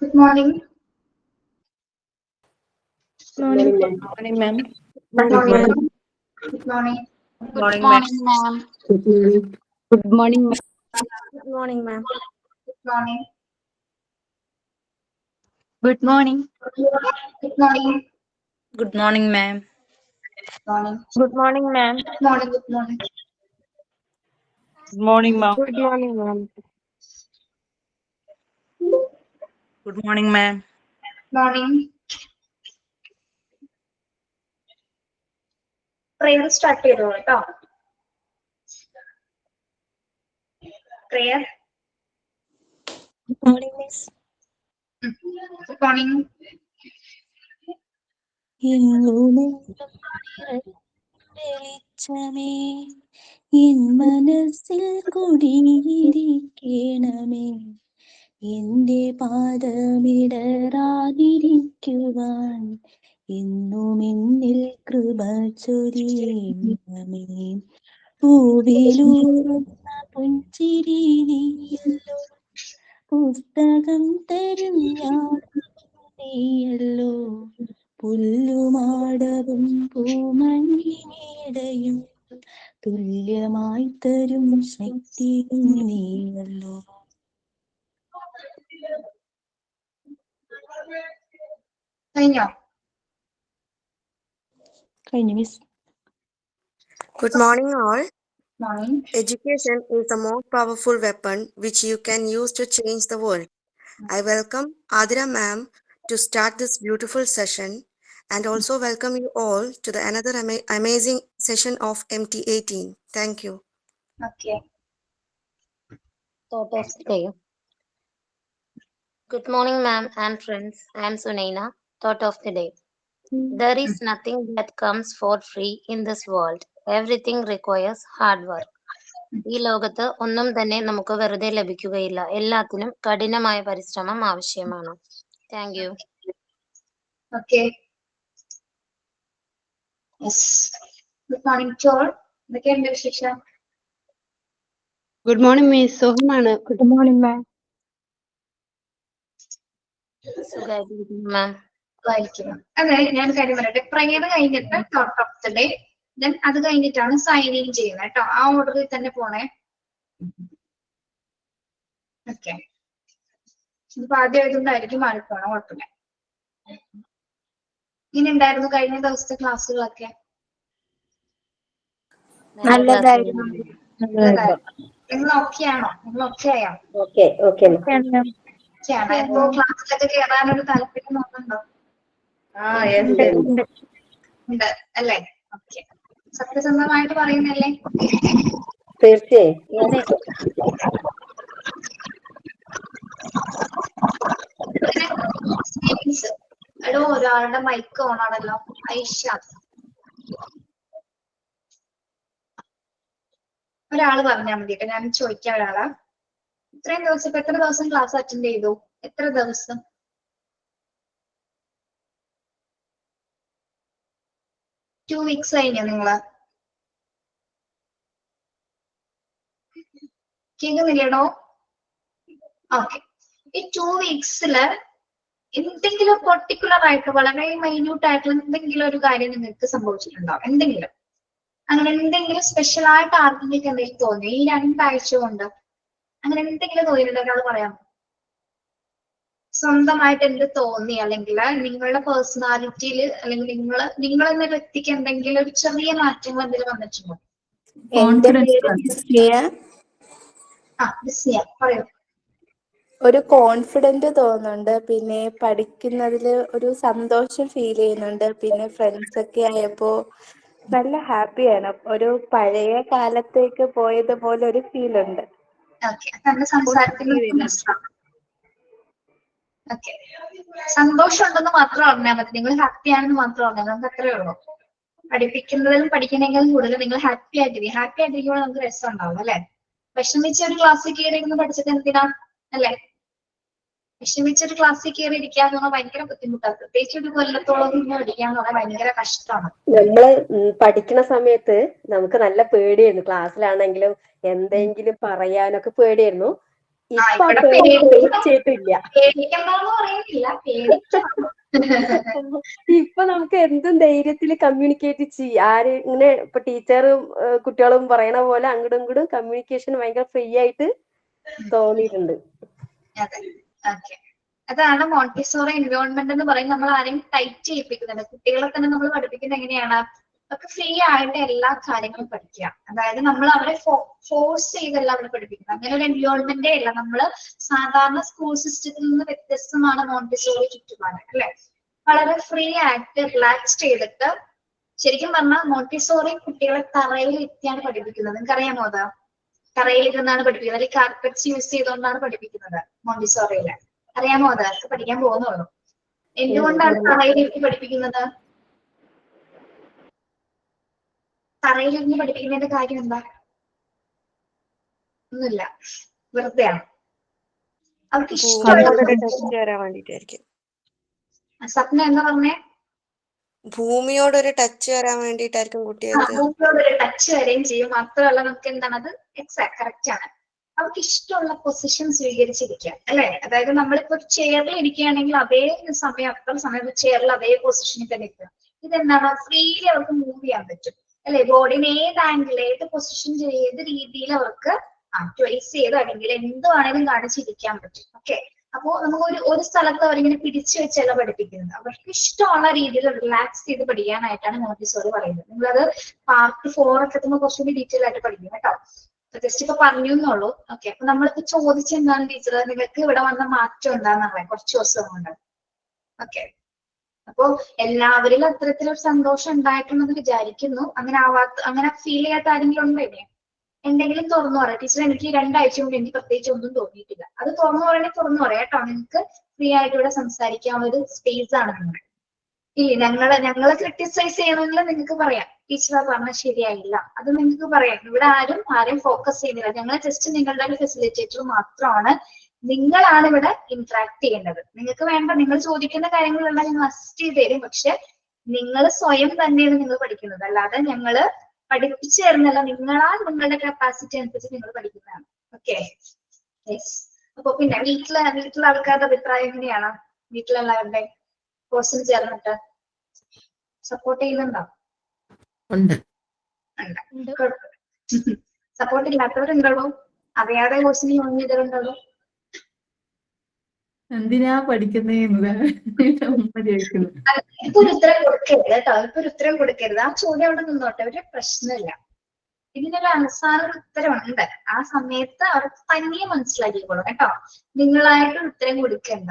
Good morning. Morning. Morning, ma'am. Good morning. Good morning. Morning, ma'am. Good morning. Good morning, ma'am. Good morning, ma'am. Good morning. Good morning. Good morning. Good morning, ma'am. Morning. Good morning, ma'am. Good morning. Good morning. Good morning, ma'am. Good morning, ma'am. Good morning, ma'am. Morning. Prayer start ചെയ്തോളൂ കേട്ടോ. Prayer. Good morning, miss. Good morning. വെളിച്ചമേ എൻ മനസ്സിൽ കുടിയിരിക്കണമേ എന്റെ പാദമിടറാതിരിക്കുവാൻ എന്നും എന്നിൽ കൃപ ചൊരിയണമേ. പൂവിലൂറുന്ന പുഞ്ചിരി നീയല്ലോ, പുസ്തകം തരും നീയല്ലോ, പുല്ലുമാടവും പൂമണിമേടയും തുല്യമായി തരും ശക്തിയും നീയല്ലോ. കഴിഞ്ഞോ? കഴിഞ്ഞു miss. Good morning, all. Morning. Education is the most powerful weapon which you can use to change the world. I welcome Adira ma'am to start this beautiful session and also welcome you all to the another amazing session of MT18. Thank you. Okay. Thought of the day. Good morning, ma'am and friends. I am Sunaina. Thought of the day. There is nothing that comes for free in this world. Everything requires hard work. ഈ ലോകത്ത് ഒന്നും തന്നെ നമുക്ക് വെറുതെ ലഭിക്കുകയില്ല. എല്ലാത്തിനും കഠിനമായ പരിശ്രമം ആവശ്യമാണ്. Thank you. Okay. Yes. Good morning to all. എന്തൊക്കെയുണ്ട് വിശേഷം? Good morning, Miss. സുഖമാണ്. Good morning, ma'am. സുഖമായിട്ടിരിക്കുന്നു മാം. ആയിരിക്കുന്നു. അതെ, ഞാൻ കാര്യം പറയട്ടെ. പ്രയർ കഴിഞ്ഞിട്ട് thought of the day, then അത് കഴിഞ്ഞിട്ടാണ് സൈൻ ഇൻ ചെയ്യുന്നത് കേട്ടോ. ആ ഓർഡറിൽ തന്നെ പോണേ. ഓക്കെ. ഇതിപ്പോ ആദ്യം എഴുതുന്നതായിരിക്കും മാറിപ്പോണം, കുഴപ്പമില്ല. ഇങ്ങനെ ഉണ്ടായിരുന്നു കഴിഞ്ഞ ദിവസത്തെ ക്ലാസ്സുകളൊക്കെ? നല്ലതായിരുന്നു. നിങ്ങൾ ഓക്കെ ആണോ? നിങ്ങൾ ഓക്കെ ആയോ? ഇപ്പോ ക്ലാസ്സിലൊക്കെ കയറാനൊരു താല്പര്യം നോക്കുന്നുണ്ടോ? ഉണ്ട് അല്ലേ? ഓക്കെ. സത്യസന്ധമായിട്ട് പറയുന്നല്ലേ? തീർച്ചയായും. എടോ, ഒരാളുടെ മൈക്ക് ഓൺ ആണല്ലോ. ഐഷ, ഒരാള് പറഞ്ഞാൽ മതി കേട്ടോ. ഞാൻ ചോദിക്കാം ഒരാളാ. ഇത്രയും ദിവസം ഇപ്പൊ എത്ര ദിവസം ക്ലാസ് അറ്റൻഡ് ചെയ്തു? എത്ര ദിവസം? 2 weeks കഴിഞ്ഞോ നിങ്ങള്? കേൾക്കുന്നില്ലേടോ? ഓക്കെ. ഈ 2 weeksല് എന്തെങ്കിലും പെർട്ടിക്കുലർ ആയിട്ട് വളരെ മൈന്യൂട്ട് ആയിട്ടുള്ള എന്തെങ്കിലും ഒരു കാര്യം നിങ്ങൾക്ക് സംഭവിച്ചിട്ടുണ്ടാവും? എന്തെങ്കിലും അങ്ങനെ എന്തെങ്കിലും സ്പെഷ്യൽ ആയിട്ട് ആർക്കെങ്കിലും എന്തെങ്കിലും തോന്നി ഈ 2 ആഴ്ച കൊണ്ട്? അങ്ങനെ എന്തെങ്കിലും തോന്നിയിട്ടുണ്ടോ? ഒരാൾ പറയാമോ? സ്വന്തമായിട്ട് എന്ത് തോന്നി, അല്ലെങ്കിൽ നിങ്ങളുടെ പേഴ്സണാലിറ്റിയിൽ, അല്ലെങ്കിൽ നിങ്ങൾ എന്ന വ്യക്തിക്ക് എന്തെങ്കിലും ഒരു ചെറിയ മാറ്റങ്ങൾ എന്തെങ്കിലും വന്നിട്ടുണ്ടോ? പറയൂ. ഒരു കോൺഫിഡന്റ് തോന്നുന്നുണ്ട്, പിന്നെ പഠിക്കുന്നതിൽ ഒരു സന്തോഷം ഫീൽ ചെയ്യുന്നുണ്ട്, പിന്നെ ഫ്രണ്ട്സ് ഒക്കെ ആയപ്പോ നല്ല ഹാപ്പിയാണ്. ഒരു പഴയ കാലത്തേക്ക് പോയതുപോലെ ഒരു ഫീൽ ഉണ്ട്. സന്തോഷം ഉണ്ടെന്ന് മാത്രം അറിഞ്ഞാൽ മതി. നിങ്ങൾ ഹാപ്പി ആണെന്ന് മാത്രം അറിഞ്ഞാൽ നമുക്ക് അത്രേ ഉള്ളൂ. പഠിപ്പിക്കുന്നതിലും പഠിക്കുന്നതിലും കൂടുതൽ നിങ്ങൾ ഹാപ്പി ആയിട്ടിരിക്കുമ്പോൾ നമുക്ക് രസം ഉണ്ടാവും അല്ലെ? വിഷമിച്ച ഒരു ക്ലാസ്സിൽ കയറിയിരുന്ന് പഠിച്ചിട്ട് എന്തിനാ അല്ലെ? വിഷമിച്ചൊരു ക്ലാസ്സിൽ കയറി ഇരിക്കാന്ന് പറഞ്ഞാൽ ഭയങ്കര ബുദ്ധിമുട്ടാണ്. പ്രത്യേകിച്ച് ഒരു കൊല്ലത്തോളം പഠിക്കാന്ന് പറഞ്ഞാൽ ഭയങ്കര കഷ്ടമാണ്. നമ്മള് പഠിക്കുന്ന സമയത്ത് നമുക്ക് നല്ല പേടിയായിരുന്നു. ക്ലാസ്സിലാണെങ്കിലും എന്തെങ്കിലും പറയാനൊക്കെ പേടിയായിരുന്നു. ഇപ്പൊ ആ ഇവിടെ പേടി ഫേസ് ചെയ്തിട്ടില്ല. പേടിക്കണ്ടെന്ന് പറയുന്നില്ല, പേടിക്കണം. ഇപ്പൊ നമുക്ക് എന്തും ധൈര്യത്തിൽ കമ്മ്യൂണിക്കേറ്റ് ചെയ്യും. ആര് ഇങ്ങനെ ഇപ്പൊ ടീച്ചറും കുട്ടികളും പറയണ പോലെ അങ്ങോട്ടും ഇങ്ങോട്ടും കമ്മ്യൂണിക്കേഷൻ ഭയങ്കര ഫ്രീ ആയിട്ട് തോന്നിയിട്ടുണ്ട്. അതെ, ഓക്കെ. അതാണ് മോണ്ടിസോറി എൻവയോൺമെന്റ് എന്ന് പറയുന്നത്. നമ്മൾ ആരെയും ടൈറ്റ് ചെയ്യിപ്പിക്കുന്നുണ്ട്. കുട്ടികളെ തന്നെ നമ്മൾ പഠിപ്പിക്കുന്നത് എങ്ങനെയാണ്? അവർക്ക് ഫ്രീ ആയിട്ട് എല്ലാ കാര്യങ്ങളും പഠിക്കുക. അതായത് നമ്മൾ അവരെ ഫോഴ്സ് ചെയ്തല്ല അവിടെ പഠിപ്പിക്കുന്നത്. അങ്ങനെ ഒരു എൻവയോൺമെന്റേ അല്ല. നമ്മൾ സാധാരണ സ്കൂൾ സിസ്റ്റത്തിൽ നിന്ന് വ്യത്യസ്തമാണ് മോണ്ടിസോറി ചുറ്റുപാട്, അല്ലെ? വളരെ ഫ്രീ ആയിട്ട് റിലാക്സ് ചെയ്തിട്ട്, ശരിക്കും പറഞ്ഞാൽ മോണ്ടിസോറി കുട്ടികളെ തറയിൽ ഇരുത്തിയാണ് പഠിപ്പിക്കുന്നത്. നിങ്ങൾക്ക് അറിയാമോ അത്? തറയിലിരുന്നാണ് പഠിപ്പിക്കുന്നത്, അല്ലെങ്കിൽ കാർപ്പറ്റ്സ് യൂസ് ചെയ്തുകൊണ്ടാണ് പഠിപ്പിക്കുന്നത് മോണ്ടിസോറിയില്. അറിയാമോ? അത് പഠിക്കാൻ പോകുന്നുള്ളൂ. എന്തുകൊണ്ടാണ് തറയിലിരുത്തി പഠിപ്പിക്കുന്നത്? തറയിലിരുന്ന് പഠിപ്പിക്കുന്നതിന്റെ കാര്യം എന്താ? ഒന്നുമില്ല, വെറുതെയാണ്. അവർക്ക് വേണ്ടിട്ടായിരിക്കും. സ്വപ്നം എന്താ പറഞ്ഞേ? ഭൂമിയോടൊരു ടച്ച് വരാൻ വേണ്ടിട്ടായിരിക്കും കുട്ടികൾക്ക്. ഭൂമിയോടൊരു ടച്ച് വരെയും ചെയ്യും. മാത്രമല്ല നമുക്ക് എന്താണ് അത് കറക്റ്റ് ആണ്. അവർക്ക് ഇഷ്ടമുള്ള പൊസിഷൻ സ്വീകരിച്ചിരിക്കുക, അല്ലെ? അതായത് നമ്മളിപ്പോ ചെയറിൽ ഇരിക്കുകയാണെങ്കിൽ അതേ സമയം അത്ര സമയം ചെയറിൽ അതേ പൊസിഷനിൽ തന്നെ ഇരിക്കുക. ഇതെന്താണ്? ഫ്രീലി അവർക്ക് മൂവ് ചെയ്യാൻ പറ്റും, അല്ലെ? ബോഡിനെ ഏത് ആംഗിൾ, ഏത് പൊസിഷൻ, ഏത് രീതിയിൽ അവർക്ക് ട്വൈസ് ചെയ്ത് അല്ലെങ്കിൽ എന്ത് വേണേലും കാണിച്ചിരിക്കാൻ പറ്റും. ഓക്കെ, അപ്പോ നമുക്ക് ഒരു സ്ഥലത്ത് അവരിങ്ങനെ പിടിച്ചു വെച്ചല്ല പഠിപ്പിക്കുന്നത്. അവർക്ക് ഇഷ്ടമുള്ള രീതിയിൽ റിലാക്സ് ചെയ്ത് പഠിക്കാനായിട്ടാണ് മോണ്ടിസോറി പറയുന്നത്. നിങ്ങളത് പാർട്ട് 4 ഒക്കെ എത്തുമ്പോൾ കുറച്ചുകൂടി ഡീറ്റെയിൽ ആയിട്ട് പഠിക്കും കേട്ടോ. ജസ്റ്റ് ഇപ്പൊ പറഞ്ഞു എന്നുള്ളൂ. ഓക്കെ, അപ്പൊ നമ്മളിപ്പോ ചോദിച്ചെന്താണ് ടീച്ചർ, നിങ്ങൾക്ക് ഇവിടെ വന്ന മാറ്റം എന്താണെന്ന് പറയാം കുറച്ച് ദിവസം കൊണ്ട്. ഓക്കെ, അപ്പോ എല്ലാവരിലും അത്തരത്തിലൊരു സന്തോഷം ഉണ്ടായിട്ടുണ്ടെന്ന് വിചാരിക്കുന്നു. അങ്ങനെ ഫീൽ ചെയ്യാത്ത ആരെങ്കിലും ഉണ്ടോ? എന്തെങ്കിലും തുറന്നു പറയാം. ടീച്ചർ എനിക്ക് 2 ആഴ്ച കൊണ്ട് എനിക്ക് പ്രത്യേകിച്ച് ഒന്നും തോന്നിയിട്ടില്ല. അത് തുറന്നു പറയണേ തുറന്നു പറയാം കേട്ടോ. നിങ്ങൾക്ക് ഫ്രീ ആയിട്ട് ഇവിടെ സംസാരിക്കാവുന്ന ഒരു സ്പേസ് ആണ് നിങ്ങൾ. ഇല്ല, ഞങ്ങളെ ക്രിട്ടിസൈസ് ചെയ്യണമെങ്കിൽ നിങ്ങൾക്ക് പറയാം, ടീച്ചർ പറഞ്ഞാൽ ശരിയായില്ല, അത് നിങ്ങൾക്ക് പറയാം. ഇവിടെ ആരെയും ഫോക്കസ് ചെയ്യുന്നില്ല. ഞങ്ങൾ ജസ്റ്റ് നിങ്ങളുടെ ഒരു ഫെസിലിറ്റേറ്റർ മാത്രമാണ്. നിങ്ങളാണ് ഇവിടെ ഇന്ററാക്ട് ചെയ്യേണ്ടത്. നിങ്ങൾക്ക് വേണ്ട, നിങ്ങൾ ചോദിക്കുന്ന കാര്യങ്ങളെല്ലാം ഞങ്ങൾ അസിസ്റ്റ് ചെയ്ത് തരും. പക്ഷെ നിങ്ങൾ സ്വയം തന്നെയാണ് നിങ്ങൾ പഠിക്കുന്നത്, അല്ലാതെ ഞങ്ങള് പഠിപ്പിച്ചു തരുന്നല്ല. നിങ്ങളുടെ കപ്പാസിറ്റി അനുസരിച്ച് നിങ്ങൾ പഠിക്കുന്നതാണ്. ഓക്കെ, അപ്പൊ പിന്നെ വീട്ടിലെ ആൾക്കാരുടെ അഭിപ്രായം എങ്ങനെയാണ്? വീട്ടിലെല്ലാവരുടെ കോഴ്സിന് ചേർന്നിട്ട് സപ്പോർട്ട് ചെയ്യുന്നുണ്ടോ? സപ്പോർട്ട് ഇല്ലാത്തവരുണ്ടോ? അറിയാതെ കോഴ്സിന് ജോയിൻ ചെയ്തവരുണ്ടോ? എന്തിനാ പഠിക്കുന്നേന്ന് ഇപ്പൊ ഒരു ഉത്തരം കൊടുക്കരുത് കേട്ടോ. ഇപ്പൊ ഒരു ഉത്തരം കൊടുക്കരുത്. ആ ചോദ്യം അവിടെ നിന്നോട്ടെ, ഒരു പ്രശ്നമില്ല. ഇതിനൊരു അവസാന ഉത്തരമുണ്ട്. ആ സമയത്ത് അവർക്ക് തനിയെ മനസ്സിലാക്കിക്കോളും കേട്ടോ. നിങ്ങളായിട്ട് ഉത്തരം കൊടുക്കണ്ട.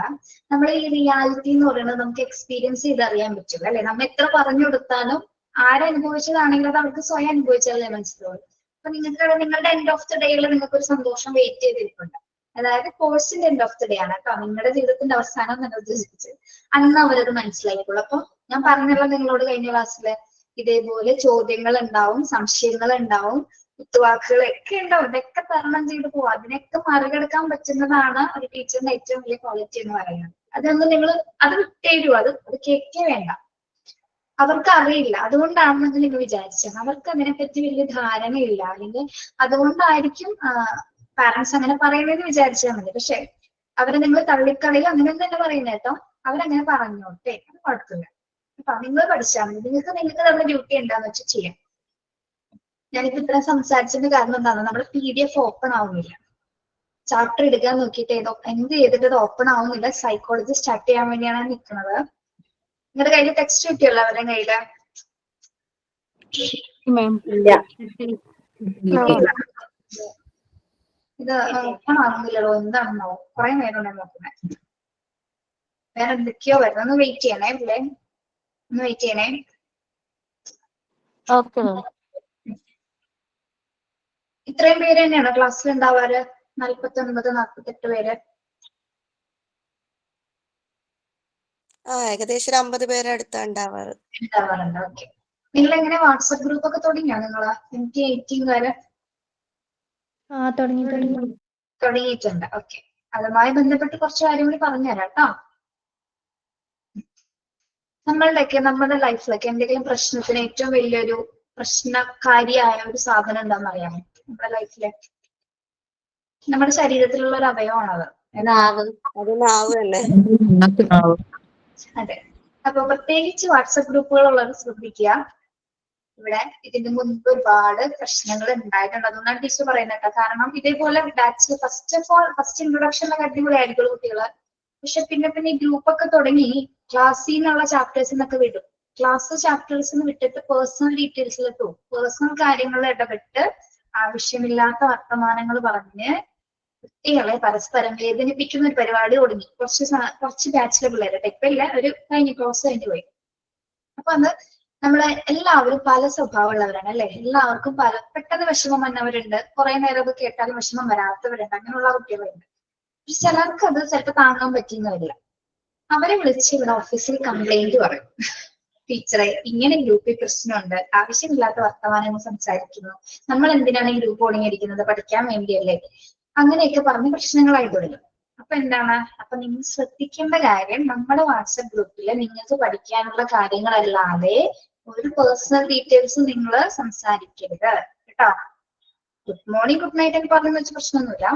നമ്മൾ ഈ റിയാലിറ്റി എന്ന് പറയുന്നത് നമുക്ക് എക്സ്പീരിയൻസ് ചെയ്ത് അറിയാൻ പറ്റും, അല്ലെ? നമ്മൾ എത്ര പറഞ്ഞു കൊടുത്താലും ആരനുഭവിച്ചതാണെങ്കിലും അത് അവർക്ക് സ്വയം അനുഭവിച്ചാലേ മനസ്സിലാവും. അപ്പൊ നിങ്ങളുടെ എൻഡ് ഓഫ് ദി ഡേയിൽ നിങ്ങൾക്ക് ഒരു സന്തോഷം വെയിറ്റ് ചെയ്തിരിപ്പുണ്ട്. അതായത് കോഴ്സിന്റെ എൻഡ് ഓഫ് ദി ഡേ ആണ് കേട്ടോ. നിങ്ങളുടെ ജീവിതത്തിന്റെ അവസാനം നിങ്ങൾ ഉദ്ദേശിച്ച് അന്ന് അവരത് മനസ്സിലാക്കിക്കോളും. അപ്പൊ ഞാൻ പറഞ്ഞല്ലോ നിങ്ങളോട് കഴിഞ്ഞ ക്ലാസ്സില്, ഇതേപോലെ ചോദ്യങ്ങൾ ഉണ്ടാവും, സംശയങ്ങൾ ഉണ്ടാവും, കുത്തുവാക്കുകളൊക്കെ ഉണ്ടാവും. ഇതൊക്കെ തരണം ചെയ്ത് പോവാം. അതിനൊക്കെ മറികടക്കാൻ പറ്റുന്നതാണ് ഒരു ടീച്ചറിന്റെ ഏറ്റവും വലിയ ക്വാളിറ്റി എന്ന് പറയുന്നത്. അതൊന്നും നിങ്ങൾ അത് വിട്ടേരുവോ, അത് കേൾക്കേ വേണ്ട. അവർക്ക് അറിയില്ല, അതുകൊണ്ടാണെന്ന് നിങ്ങൾ വിചാരിച്ചത്. അവർക്ക് അതിനെപ്പറ്റി വലിയ ധാരണയില്ല, അല്ലെങ്കിൽ അതുകൊണ്ടായിരിക്കും പാരന്റ്സ് അങ്ങനെ പറയുന്നതെന്ന് വിചാരിച്ചാൽ മതി. പക്ഷെ അവരെ നിങ്ങൾ തള്ളിക്കളയും അങ്ങനെ തന്നെ പറയുന്നത് കേട്ടോ. അവരങ്ങനെ പറഞ്ഞോട്ടെ, അത് കുഴപ്പമില്ല. അപ്പൊ നിങ്ങൾ പഠിച്ചാൽ മതി. നിങ്ങൾക്ക് നമ്മുടെ ഡ്യൂട്ടി എന്താന്ന് വെച്ചാൽ ചെയ്യാം. ഞാനിപ്പോ ഇത്ര സംസാരിച്ചതിന്റെ കാരണം എന്താണ്? നമ്മുടെ PDF ഓപ്പൺ ആവുന്നില്ല. ചാപ്റ്റർ എടുക്കാൻ നോക്കിയിട്ട് എന്ത് ചെയ്തിട്ട് അത് ഓപ്പൺ ആവുന്നില്ല. സൈക്കോളജി സ്റ്റാർട്ട് ചെയ്യാൻ വേണ്ടിയാണ് നിൽക്കുന്നത്. നിങ്ങളുടെ കയ്യിൽ ടെക്സ്റ്റ് കിട്ടിയല്ലോ അവരുടെ കയ്യില്? ഇത് ഓപ്പൺ ആവുന്നില്ലല്ലോ, എന്താണെന്നോ? കുറെ നേരം നോക്കുന്നത്. വേറെ എന്തൊക്കെയോ വരുന്നത്. ഒന്ന് വെയിറ്റ് ചെയ്യണേ അല്ലേ? ഒന്ന് വെയിറ്റ് ചെയ്യണേ. ഇത്രയും പേര് തന്നെയാണോ ക്ലാസ്സിൽ ഉണ്ടാവാറ്? 49, 48 പേര്. ഏകദേശം 50 പേരെ അടുത്താ ഉണ്ടാവാറുണ്ട്. ഓക്കെ, നിങ്ങൾ എങ്ങനെ വാട്സപ്പ് ഗ്രൂപ്പ് ഒക്കെ തുടങ്ങിയോ? നിങ്ങള് 18 തുടങ്ങിയിട്ടുണ്ട്. ഓക്കെ, അതുമായി ബന്ധപ്പെട്ട് കുറച്ച് കാര്യം കൂടി പറഞ്ഞുതരാം കേട്ടോ. നമ്മുടെ ലൈഫിലൊക്കെ എന്തെങ്കിലും പ്രശ്നത്തിന് ഏറ്റവും വലിയൊരു പ്രശ്നകാരിയായ ഒരു സാധനം എന്താണെന്ന് അറിയാമോ? നമ്മുടെ ലൈഫിലെ നമ്മുടെ ശരീരത്തിലുള്ള ഒരു അവയവമാണത്. നാവ്. അത് നാവ് തന്നെ. അതെ. അപ്പൊ പ്രത്യേകിച്ച് വാട്സപ്പ് ഗ്രൂപ്പുകളുള്ളത് ശ്രദ്ധിക്കുക. ഇവിടെ ഇതിന് മുൻപ് ഒരുപാട് പ്രശ്നങ്ങൾ ഉണ്ടായിട്ടുണ്ട്. അതുകൊണ്ടാണ് ടീച്ചർ പറയുന്നത് കേട്ടോ. കാരണം ഇതേപോലെ ബാച്ചിൽ ഫസ്റ്റ് ഇൻട്രൊഡക്ഷനിലൊക്കെ അടിപൊളിയായിരിക്കും കുട്ടികള്. പക്ഷെ പിന്നെ ഈ ഗ്രൂപ്പൊക്കെ തുടങ്ങി ക്ലാസ്സിൽ നിന്നുള്ള ചാപ്റ്റേഴ്സിനൊക്കെ വിടും. ക്ലാസ് ചാപ്റ്റേഴ്സിന് വിട്ടിട്ട് പേഴ്സണൽ ഡീറ്റെയിൽസിലെത്തും. പേഴ്സണൽ കാര്യങ്ങളിൽ ഇടപെട്ട് ആവശ്യമില്ലാത്ത വർത്തമാനങ്ങൾ പറഞ്ഞ് കുട്ടികളെ പരസ്പരം വേദനിപ്പിക്കുന്ന ഒരു പരിപാടി തുടങ്ങി. കുറച്ച് ബാച്ചിലെ പിള്ളേരുടെ ഇപ്പൊ ഇല്ല, ഒരു കഴിഞ്ഞ ക്ലാസ് കഴിഞ്ഞ് പോയി. അപ്പൊ അത് നമ്മളെ എല്ലാവരും പല സ്വഭാവമുള്ളവരാണ് അല്ലെ. എല്ലാവർക്കും പെട്ടെന്ന് വിഷമം വന്നവരുണ്ട്, കുറെ നേരം അത് കേട്ടാലും വിഷമം വരാത്തവരുണ്ട്, അങ്ങനെയുള്ള കുട്ടികളുണ്ട്. പക്ഷെ ചിലർക്ക് അത് ചിലപ്പോൾ താങ്ങാൻ പറ്റുന്ന വരില്ല. അവരെ വിളിച്ച് ഇവിടെ ഓഫീസിൽ കംപ്ലൈന്റ് പറയും. ടീച്ചറെ ഇങ്ങനെ ഗ്രൂപ്പിൽ പ്രശ്നമുണ്ട്, ആവശ്യമില്ലാത്ത വർത്തമാനങ്ങൾ സംസാരിക്കുന്നു, നമ്മൾ എന്തിനാണ് ഈ ഗ്രൂപ്പ് ഒടുങ്ങിയിരിക്കുന്നത്, പഠിക്കാൻ വേണ്ടിയല്ലേ, അങ്ങനെയൊക്കെ പറഞ്ഞ് പ്രശ്നങ്ങളായി തുടങ്ങും. അപ്പൊ എന്താണ്, അപ്പൊ നിങ്ങൾ ശ്രദ്ധിക്കേണ്ട കാര്യം, നമ്മുടെ വാട്സപ്പ് ഗ്രൂപ്പിൽ നിങ്ങൾക്ക് പഠിക്കാനുള്ള കാര്യങ്ങളല്ലാതെ ഒരു പേഴ്സണൽ ഡീറ്റെയിൽസ് നിങ്ങൾ സംസാരിക്കരുത് കേട്ടോ. ഗുഡ് മോർണിംഗ് ഗുഡ് നൈറ്റ് എന്ന് പറഞ്ഞു വെച്ച പ്രശ്നമൊന്നുമില്ല,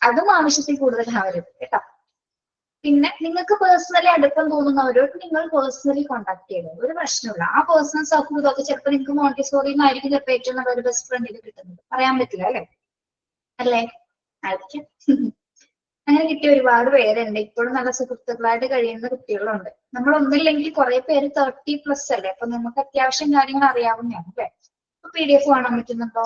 അതും ആവശ്യത്തിൽ കൂടുതലാവരുത് കേട്ടോ. പിന്നെ നിങ്ങൾക്ക് പേഴ്സണലി അടുപ്പം തോന്നുന്നവരോട് നിങ്ങൾ പേഴ്സണലി കോൺടാക്ട് ചെയ്തത് ഒരു പ്രശ്നമില്ല. ആ പേഴ്സണൽ സൗഹൃദമൊക്കെ ചിലപ്പോൾ നിങ്ങൾക്ക് മോണ്ടിസോറിന്നായിരിക്കും ചിലപ്പോൾ ഏറ്റവും നല്ല ഒരു ബെസ്റ്റ് ഫ്രണ്ടിന് കിട്ടുന്നത്, പറയാൻ പറ്റില്ല അല്ലെ. അല്ലേ ആയിരിക്കും. അങ്ങനെ കിട്ടിയ ഒരുപാട് പേരുണ്ട്. ഇപ്പോഴും നല്ല സുഹൃത്തുക്കളായിട്ട് കഴിയുന്ന കുട്ടികളുണ്ട്. നമ്മൾ ഒന്നില്ലെങ്കിൽ കുറെ പേര് 30+ അല്ലേ. അപ്പൊ നമുക്ക് അത്യാവശ്യം കാര്യങ്ങൾ അറിയാവുന്നതാണ് അല്ലെ. അപ്പൊ PDF കാണാൻ പറ്റുന്നുണ്ടോ?